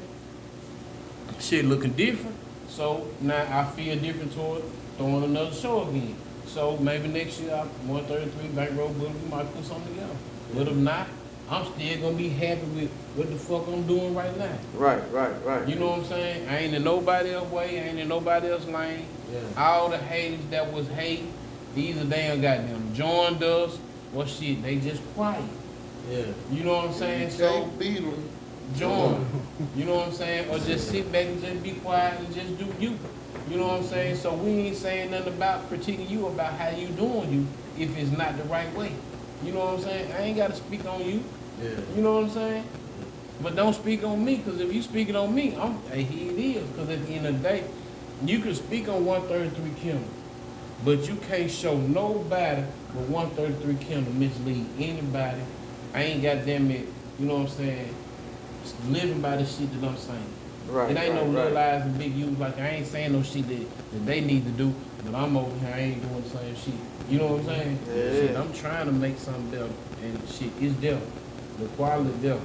Shit looking different. So now I feel different toward throwing another show again. So maybe next year, 133 bankroll, we might put something together. But if not, I'm still gonna be happy with what the fuck I'm doing right now. Right. You know what I'm saying? I ain't in nobody else's way, I ain't in nobody else's lane. Yeah. All the haters that was hating, these are damn goddamn joined us. Well, shit, they just quiet. Yeah. You know what I'm saying? You So can't beat 'em. join. You know what I'm saying? Or just sit back and just be quiet and just do you. You know what I'm saying? So we ain't saying nothing about critiquing you about how you doing you if it's not the right way. You know what I'm saying? I ain't got to speak on you. Yeah. You know what I'm saying? But don't speak on me, because if you speaking on me, hey, here it is. Because at the end of the day, you can speak on 133 Kindle, but you can't show nobody with 133 Kindle mislead anybody. I ain't got damn it, you know what I'm saying, living by the shit that I'm saying. Right. It ain't no little right. lies and big U's. Like, I ain't saying no shit that they need to do, but I'm over here, I ain't doing the same shit. You know what I'm saying? Yeah. Shit, I'm trying to make something better, and shit, it's there. The quality there.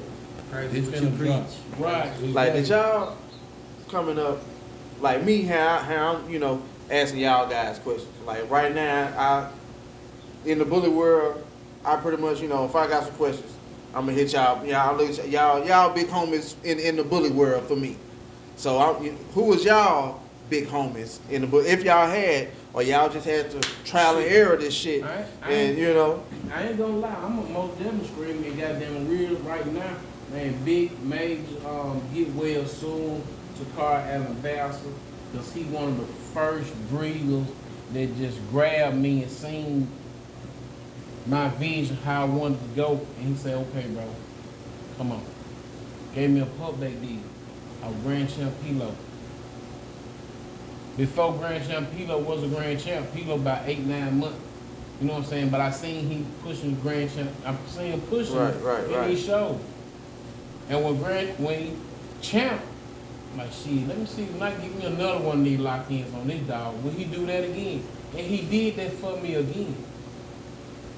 Practice what finna you drop. preach. Right. Like, did y'all coming up, like me, how I'm, you know, asking y'all guys questions. Like right now, in the bully world, I pretty much, you know, if I got some questions, I'm gonna hit y'all. Y'all big homies in the bully world for me. So who was y'all big homies in the bully? If y'all had, or y'all just had to trial and error this shit, and you know. I ain't gonna lie, I'm gonna most demonstrate me goddamn real right now. Man, big major get well soon to Car Ambassador, because he one of the first breeders that just grabbed me and seen my vision, how I wanted to go, and he said, okay, bro, come on. Gave me a pup they did, a Grand Champ Pilo. Before Grand Champ Pilo was a Grand Champ, Pilo about 8-9 months. You know what I'm saying? But I seen he pushing Grand Champ. I seen him pushing in these shows. And when he champ, I'm like, shit, let me see, might give me another one of these lock-ins on this dog. Will he do that again? And he did that for me again.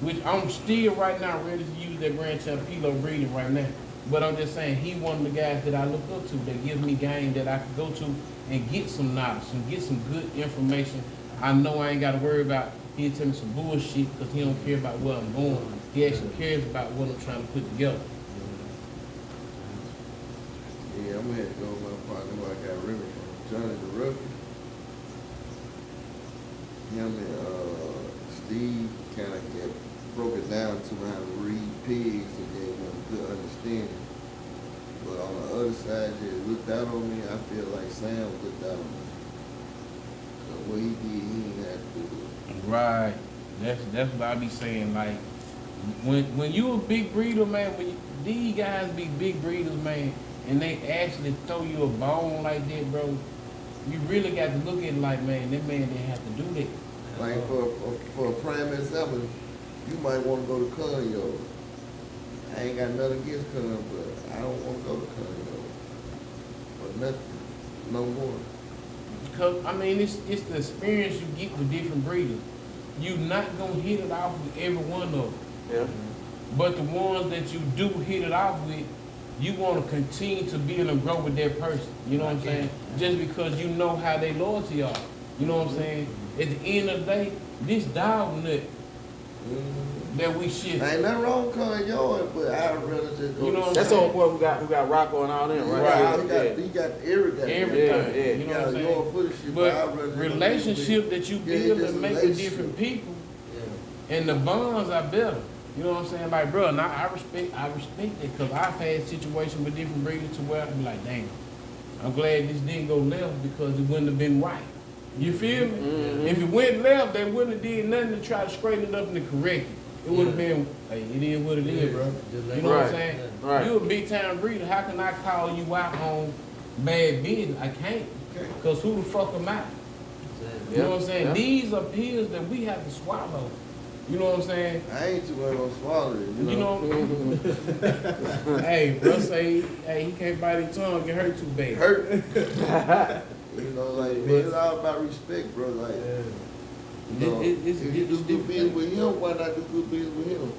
Which I'm still right now ready to use that Grand Champ Pilo breeding right now. But I'm just saying, he one of the guys that I look up to, that gives me game that I can go to and get some knowledge and get some good information. I know I ain't got to worry about he'll tell me some bullshit because he don't care about where I'm going. He actually cares about what I'm trying to put together. Yeah, I'm gonna have to go with my partner who I got river from, Johnny the Rookie. Him and Steve kind of broke it down to how to read pigs and gave him a good understanding. But on the other side, just looked out on me. I feel like Sam looked out on me. So what he did, he didn't have to do it. Right. That's what I be saying. Like, when you a big breeder, man, these guys be big breeders, man, and they actually throw you a bone like that, bro, you really got to look at it like, man, that man didn't have to do that. Like for a prime example, you might want to go to Cunyo. I ain't got nothing against Cunyo, but I don't want to go to Cunyo. For nothing, no more. Because, I mean, it's the experience you get with different breeders. You not going to hit it off with every one of them. Yeah. But the ones that you do hit it off with, you want to continue to build and grow with that person. You know what I'm saying? Just because you know how they loyalty are. You know what I'm saying? At the end of the day, this dog nut that we shift. Ain't nothing wrong with calling yours, but I'd rather just go. You know what I'm That's the old boy who got Rocco and all them, right? He got everything. Everything. Yeah. You know what I'm Your saying? footage shit, But I'd rather relationship that you Yeah, build just and make with relationship. different people, Yeah. and the bonds are better. You know what I'm saying? Like, bro, now I respect it because I've had situations with different breeders to where I'm like, damn, I'm glad this didn't go left because it wouldn't have been right. You feel me? Mm-hmm. If it went left, they wouldn't have did nothing to try to straighten it up and to correct it. It would have been, hey, it is what it is, bro. You know what I'm saying? Right. You a big time breeder. How can I call you out on bad business? I can't. Because who the fuck am I? You know what I'm saying? Yeah. These are pills that we have to swallow. You know what I'm saying? I ain't too much gonna swallow it. You know? Hey, bro, say, hey, he can't bite his tongue, get hurt too bad. Hurt. You know, like, man, it's all about respect, bro. Like, you know, It's if you do good different. business with him, why not do good business with him?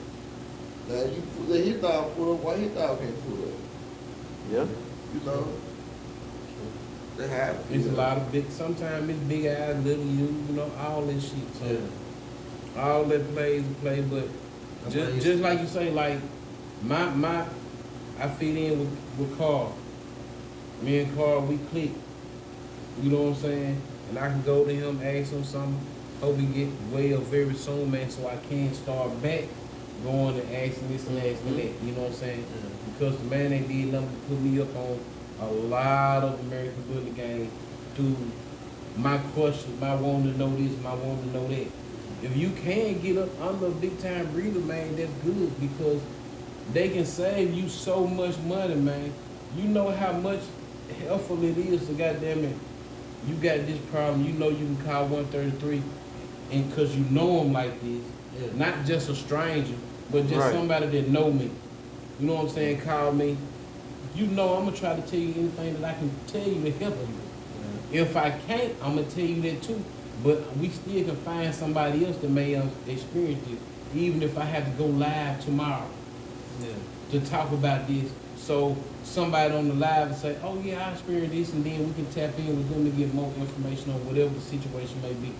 Now, you let his dog pull up, why his dog can't pull up? Yeah. You know? That happens. It's a lot of big, sometimes it's big eyes, little you know, all that shit. So, all that plays a play, but just like you say, like, I fit in with Carl. Me and Carl, we click. You know what I'm saying? And I can go to him, ask him something. Hope we get well very soon, man, so I can start back going and asking this and asking that. You know what I'm saying? Because the man ain't did nothing to put me up on a lot of American Bully game through my questions, my wanting to know this, my wanting to know that. If you can get up under a big time breeder, man, that's good because they can save you so much money, man. You know how much helpful it is to goddamn it. You got this problem, you know you can call 133 and cause you know them like this. Not just a stranger, but just somebody that know me. You know what I'm saying? Call me. You know I'm gonna try to tell you anything that I can tell you to help you. If I can't, I'm gonna tell you that too. But we still can find somebody else that may experience it, even if I have to go live tomorrow to talk about this. So somebody on the live and say, oh yeah, I experienced this, and then we can tap in with them to get more information on whatever the situation may be.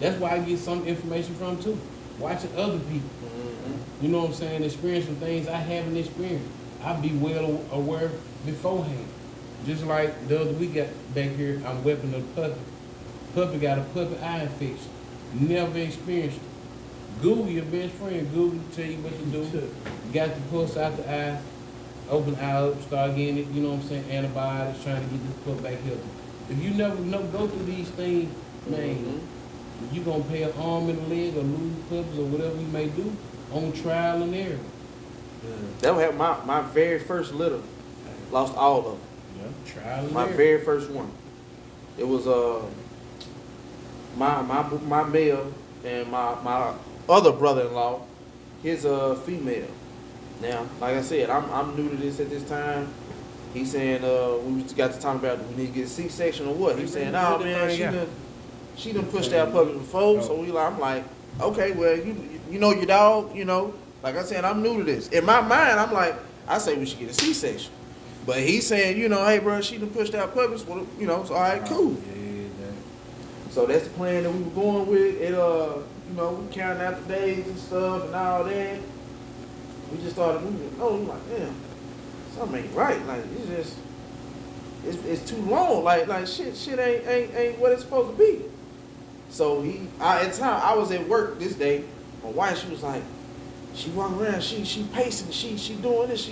That's why I get some information from too. Watching other people. You know what I'm saying? Experiencing things I haven't experienced. I'll be well aware beforehand. Just like the other week got back here, I'm weapon of the puppy. Puppy got a puppy eye infection. Never experienced it. Google your best friend. Google tell you what to do. Got the pulse out the eye. Open eye up, start getting it, you know what I'm saying, antibiotics, trying to get this pup back healthy. If you never go through these things, man, you gonna pay an arm and a leg or lose puppies or whatever you may do on trial and error. That was my very first litter. Lost all of them. Yeah, trial and My error. very first one. It was my male and my other brother-in-law, his female. Now, like I said, I'm new to this at this time. He's saying we just got to talk about we need to get a C-section or what. He's saying, oh man, she done pushed out puppies before. So I'm like, okay, well you know your dog, you know. Like I said, I'm new to this. In my mind, I'm like, I say we should get a C-section. But he's saying, you know, hey bro, she done pushed out puppies. Well, you know, so all right, cool. So that's the plan that we were going with. It you know, we counting out the days and stuff and all that. We just started moving. Oh, I'm like, damn, something ain't right. Like it's too long. Like shit ain't what it's supposed to be. So at the time I was at work this day. My wife, she was like, she walking around, she pacing, she doing this.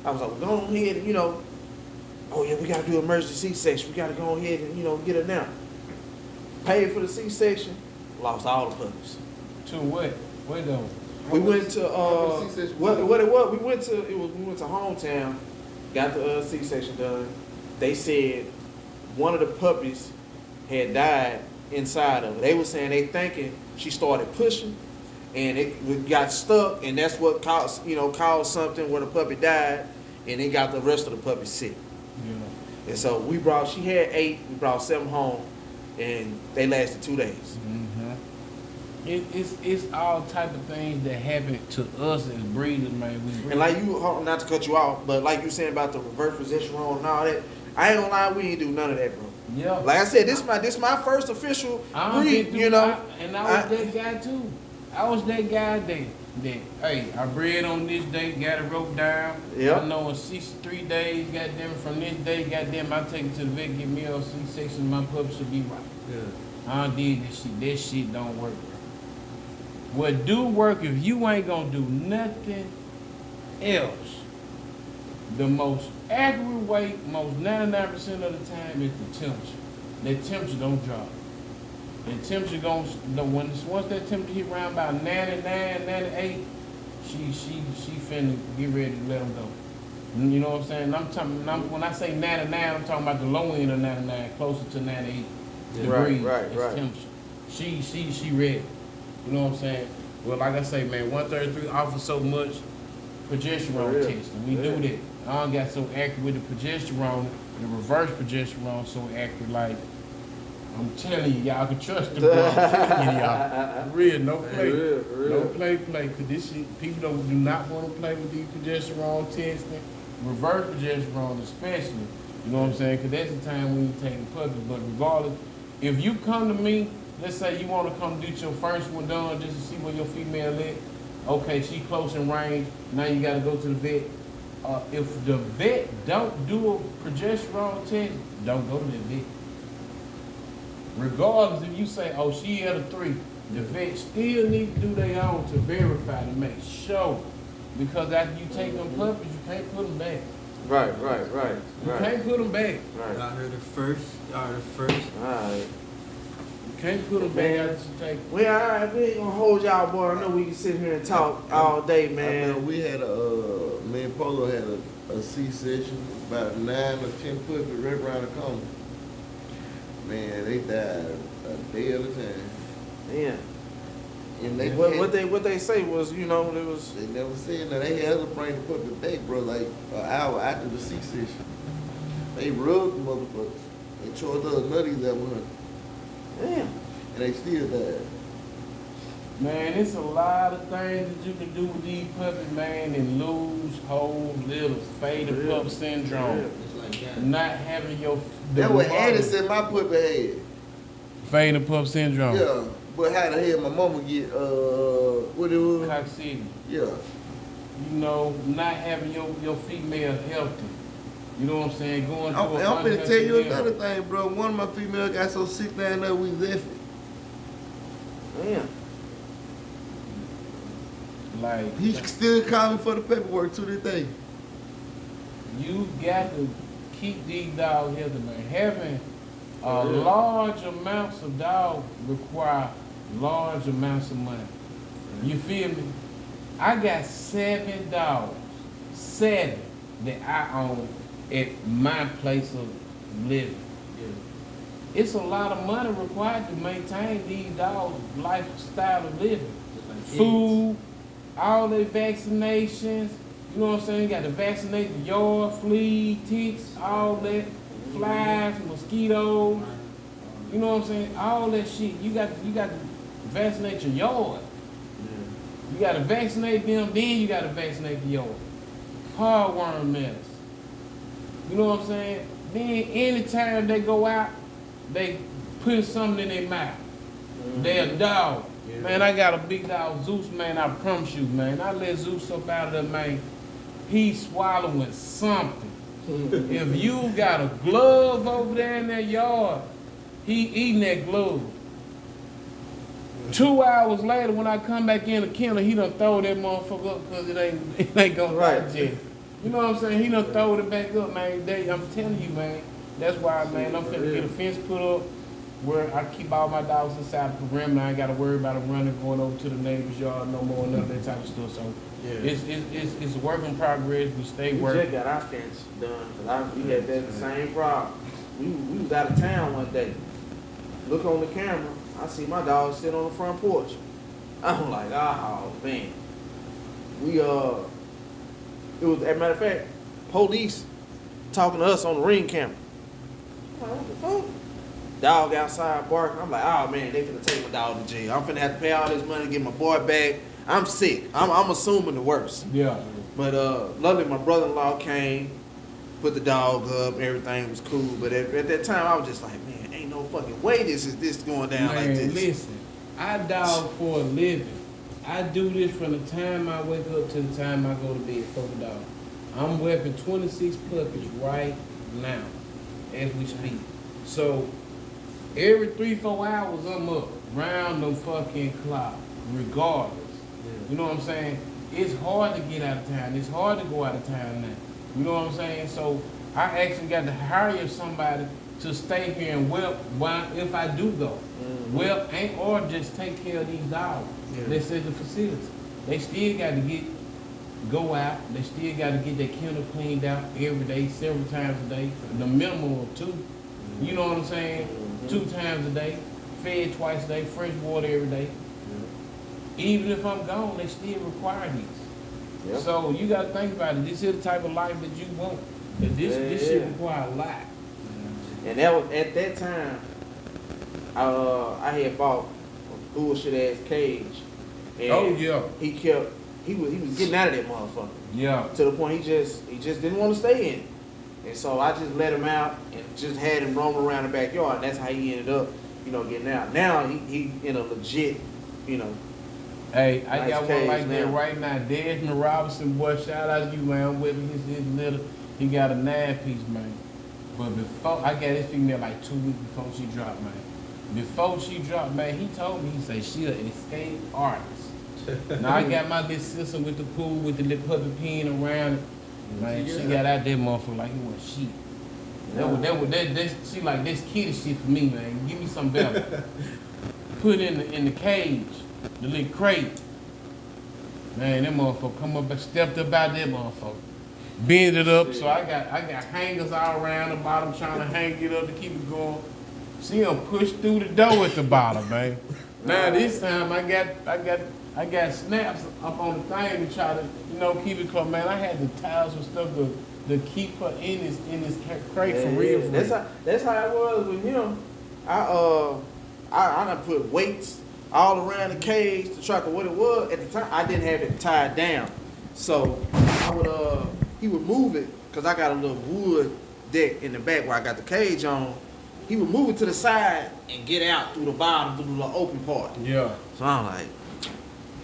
I was like, well, go ahead and, you know, oh yeah, we gotta do emergency C-section. We gotta go ahead and, you know, get her now. Paid for the C-section, lost all the puppies. To what? Where though? We went to what it was. We went to hometown, got the C-section done. They said one of the puppies had died inside of it. They were saying they thinking she started pushing, and it got stuck, and that's what caused something where the puppy died, and it got the rest of the puppies sick. Yeah. And so she had 8. We brought 7 home, and they lasted 2 days. It's all type of things that happen to us as breeders, man. And like you, not to cut you off, but like you saying about the reverse possession rule and all that, I ain't gonna lie, we ain't do none of that, bro. Yeah. Like I said, this my first official breed, you know. I was that guy too. I was that guy that hey, I bred on this day, got it roped down. Yep. I know in 63 days, goddamn, from this day, goddamn, I take it to the vet, get me a C-section, my puppy should be right. Yeah. I did this shit. That shit don't work, bro. What do work if you ain't gonna do nothing else? The most accurate way, most 99% of the time, is the temperature. That temperature don't drop. The temperature goes, once that temperature hit around about 99, 98, she finna get ready to let them go. You know what I'm saying? When I say 99, I'm talking about the low end of 99, closer to 98 degrees. It's temperature. She ready. You know what I'm saying? Well, like I say, man, 133 offers so much progesterone testing. We do that. I don't got so accurate with the progesterone, the reverse progesterone so accurate. Like, I'm telling you, y'all can trust the bro. I'm telling you, y'all. For real, no play. No play, cause this shit, people do not want to play with these progesterone testing, reverse progesterone especially. You know what I'm saying? Cause that's the time when you take the puppies. But regardless, if you come to me, let's say you want to come get your first one done just to see where your female at. Okay, she close in range. Now you got to go to the vet. If the vet don't do a progesterone test, don't go to the vet. Regardless, if you say, oh, she at a 3, the vet still need to do their own to verify, to make sure. Because after you take them puppies, you can't put them back. Right. You can't put them back. Right. Y'all heard it first. Y'all heard it first. Alright. You can't put them back after you take them. Well, alright, we ain't gonna hold y'all, boy. I know we can sit here and talk all day, I man. mean, we had me and Polo had a C-section, about 9 or 10 puppies right around the corner. Man, they died a day at a time. Yeah. And they What they say was, you know, it was. They never said that. They had to bring the puppy back, bro, like an hour after the C-section. They rubbed the motherfuckers. They charged us nutties at 100. Damn. And they still died. Man, it's a lot of things that you can do with these puppies, man, and lose whole little faded pup syndrome. It's like that. Not having your... That's what Addie said my puppy had. Faded pup syndrome. Yeah, but how the hell my mama get, what it was? Coccidia. Yeah. You know, not having your female healthy. You know what I'm saying? Going through I'm gonna tell you another thing, bro. One of my females got so sick down there we left it. Damn. Like, He still calling for the paperwork to this day. you got to keep these dogs healthy, man. Having large amounts of dogs require large amounts of money. You feel me? I got 7 dogs, 7 that I own at my place of living. It's a lot of money required to maintain these dogs' lifestyle of living. Food, all their vaccinations, you know what I'm saying? You got to vaccinate the yard, flea, ticks, all that, flies, mosquitoes, you know what I'm saying? All that shit. You got to vaccinate your yard. You got to vaccinate them, then you got to vaccinate the yard. Hardworm medicine. You know what I'm saying? Then anytime they go out, they put something in their mouth. They're a dog. Yeah. Man, I got a big dog, Zeus, man, I promise you, man. I let Zeus up out of there, man. He's swallowing something. If you got a glove over there in that yard, he eating that glove. 2 hours later, when I come back in the kennel, he done throw that motherfucker up because it ain't gonna digest. You know what I'm saying? He done throw it back up, man. I'm telling you, man. That's why, man, I'm finna get a fence put up where I keep all my dogs inside the perimeter. I ain't gotta worry about them running, going over to the neighbor's yard no more, none of that type of stuff. So it's a work in progress. We stay We working. just got our fence done, cause we had that same problem. We was out of town one day. Look on the camera, I see my dog sitting on the front porch. I'm like, oh man. It was, as a matter of fact, police talking to us on the ring camera. I'm like, what the fuck? Dog outside barking. I'm like, oh man, they finna take my dog to jail. I'm finna have to pay all this money to get my boy back. I'm sick. I'm assuming the worst. Yeah. But luckily my brother-in-law came, put the dog up, everything was cool. But at that time I was just like, man, ain't no fucking way this going down Man, like this. listen, I dog for a living. I do this from the time I wake up to the time I go to bed for the dog. I'm whelping 26 puppies right now, as we speak. So every 3-4 hours I'm up, round the fucking clock, regardless. You know what I'm saying? It's hard to get out of town. It's hard to go out of town now. You know what I'm saying? So I actually got to hire somebody to stay here and whelp if I do go. Whelp ain't or just take care of these dogs. That's at the facility. They still got to go out. They still got to get their kennel cleaned out every day, several times a day. The minimum of 2. You know what I'm saying? 2 times a day, fed twice a day, fresh water every day. Even if I'm gone, they still require these. Yep. So you got to think about it. This is the type of life that you want. This shit require a lot. And that was at that time. I had bought a bullshit ass cage. And he was getting out of that motherfucker. Yeah. To the point he just didn't want to stay in it. And so I just let him out and just had him roam around the backyard. And that's how he ended up, getting out. Now he in a legit, Hey, I nice got one like now. that right now. Desmond Robinson, boy, shout out to you, man. I'm with his little, he got a 9-piece, man. But before, I got this female like 2 weeks before she dropped, man. Before she dropped, man, he told me, he said, she an escape artist. Now I got my little sister with the pool, with the little puppy peeing around it. Man, she got out there motherfucker like it was shit. She like, this kitty shit for me, man. Give me something better. Put in the cage, the little crate. Man, that motherfucker come up and stepped up out that motherfucker. Bend it up, so I got hangers all around the bottom trying to hang it up to keep it going. She done pushed through the door at the bottom, man. Now this time I got snaps up on the thing to try to, keep it close. Man, I had to tie some stuff to keep her in this crate for real. That's how it was with him. I done put weights all around the cage to track what it was. At the time, I didn't have it tied down, so he would move it because I got a little wood deck in the back where I got the cage on. He would move it to the side and get out through the bottom, through the open part. Yeah. So I'm like,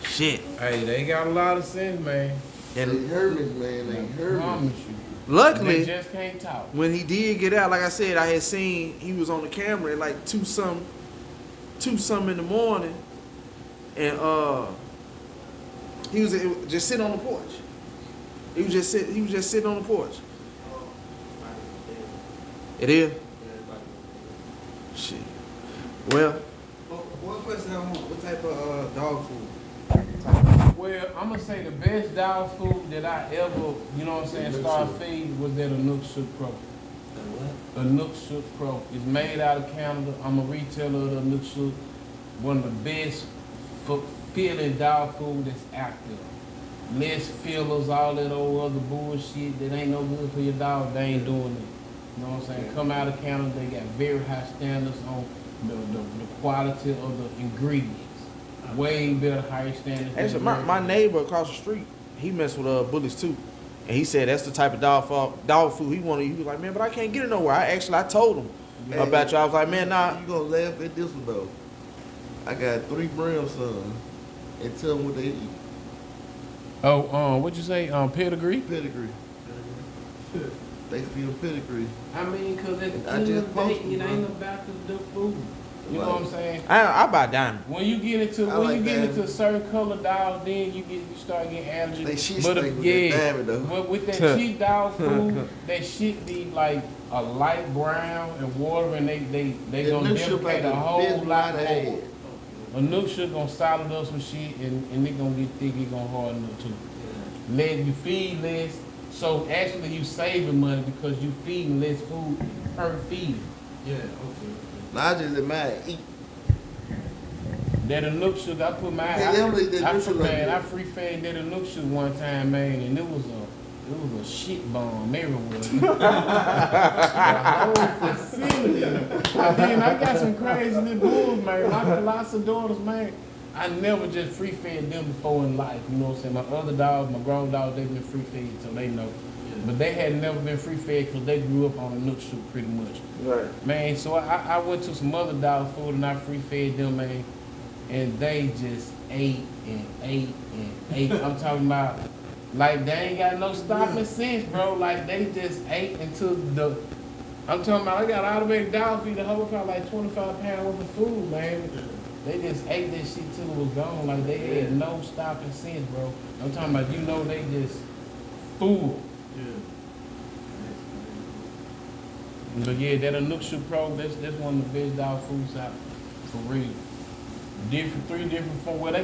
shit. Hey, they got a lot of sense, man. And they Hermes, man. They Hermes. Luckily, they just can't talk. When he did get out, like I said, I had seen he was on the camera at like 2 something in the morning, and he was just sitting on the porch. He was just sitting on the porch. It is. Shit. Well. What question I want? What type of dog food? Well, I'm gonna say the best dog food that I ever, started feeding was that Anook Shook Pro. What? Anook Shook Pro. It's made out of Canada. I'm a retailer of the Anook Shook. One of the best feeling dog food that's out there. Less fillers, all that old other bullshit that ain't no good for your dog. They ain't doing it. You know what I'm saying? Yeah. Come out of Canada, they got very high standards on the quality of the ingredients. Way better, higher standards. Actually, my neighbor across the street, he messed with bullies too, and he said that's the type of dog food he wanted. He was like, man, but I can't get it nowhere. I told him about you. I was like, man, nah. You gonna laugh at this one though? I got 3 brown sons, and tell them what they eat. Oh, what'd you say? Pedigree? Pedigree. They feel pedigree. I mean, because at the end of the day, it ain't about the food. You know what I'm saying? I buy diamond. When you get into into a certain color dog, then you start getting allergies. They shit but with that shit dog food, that shit be like a light brown and water, and they gonna duplicate a whole lot more. A Nook should gonna solid up some shit, and it gonna get thick. It gonna harden up too. You feed less. So actually you saving money because you feeding less food per feed. Yeah, okay. Now I just admire eat. That Anook sugar, I put mine. I free fed that Anook sugar one time, man, and it was a shit bomb everywhere. The whole facility. Then I got some crazy little bulls, man. My colossal daughters, man. I never just free fed them before in life. You know what I'm saying? My other dogs, my grown dogs, they've been free fed, so they know. But they had never been free fed because they grew up on a Nook sugar pretty much. Right. Man, so I went to some other dog food and I free fed them, man. and they just ate and ate and ate. I'm talking about like they ain't got no stopping sense, bro. Like they just ate until the. I'm talking about I got automatic dog feed the whole probably like 25 pounds worth of food, man. They just ate that shit till it was gone. Like they had no stopping sense, bro. I'm talking about they just full. But yeah, that Anuksha Pro, that's one of the best dog foods out for real. Three different forms. Well, they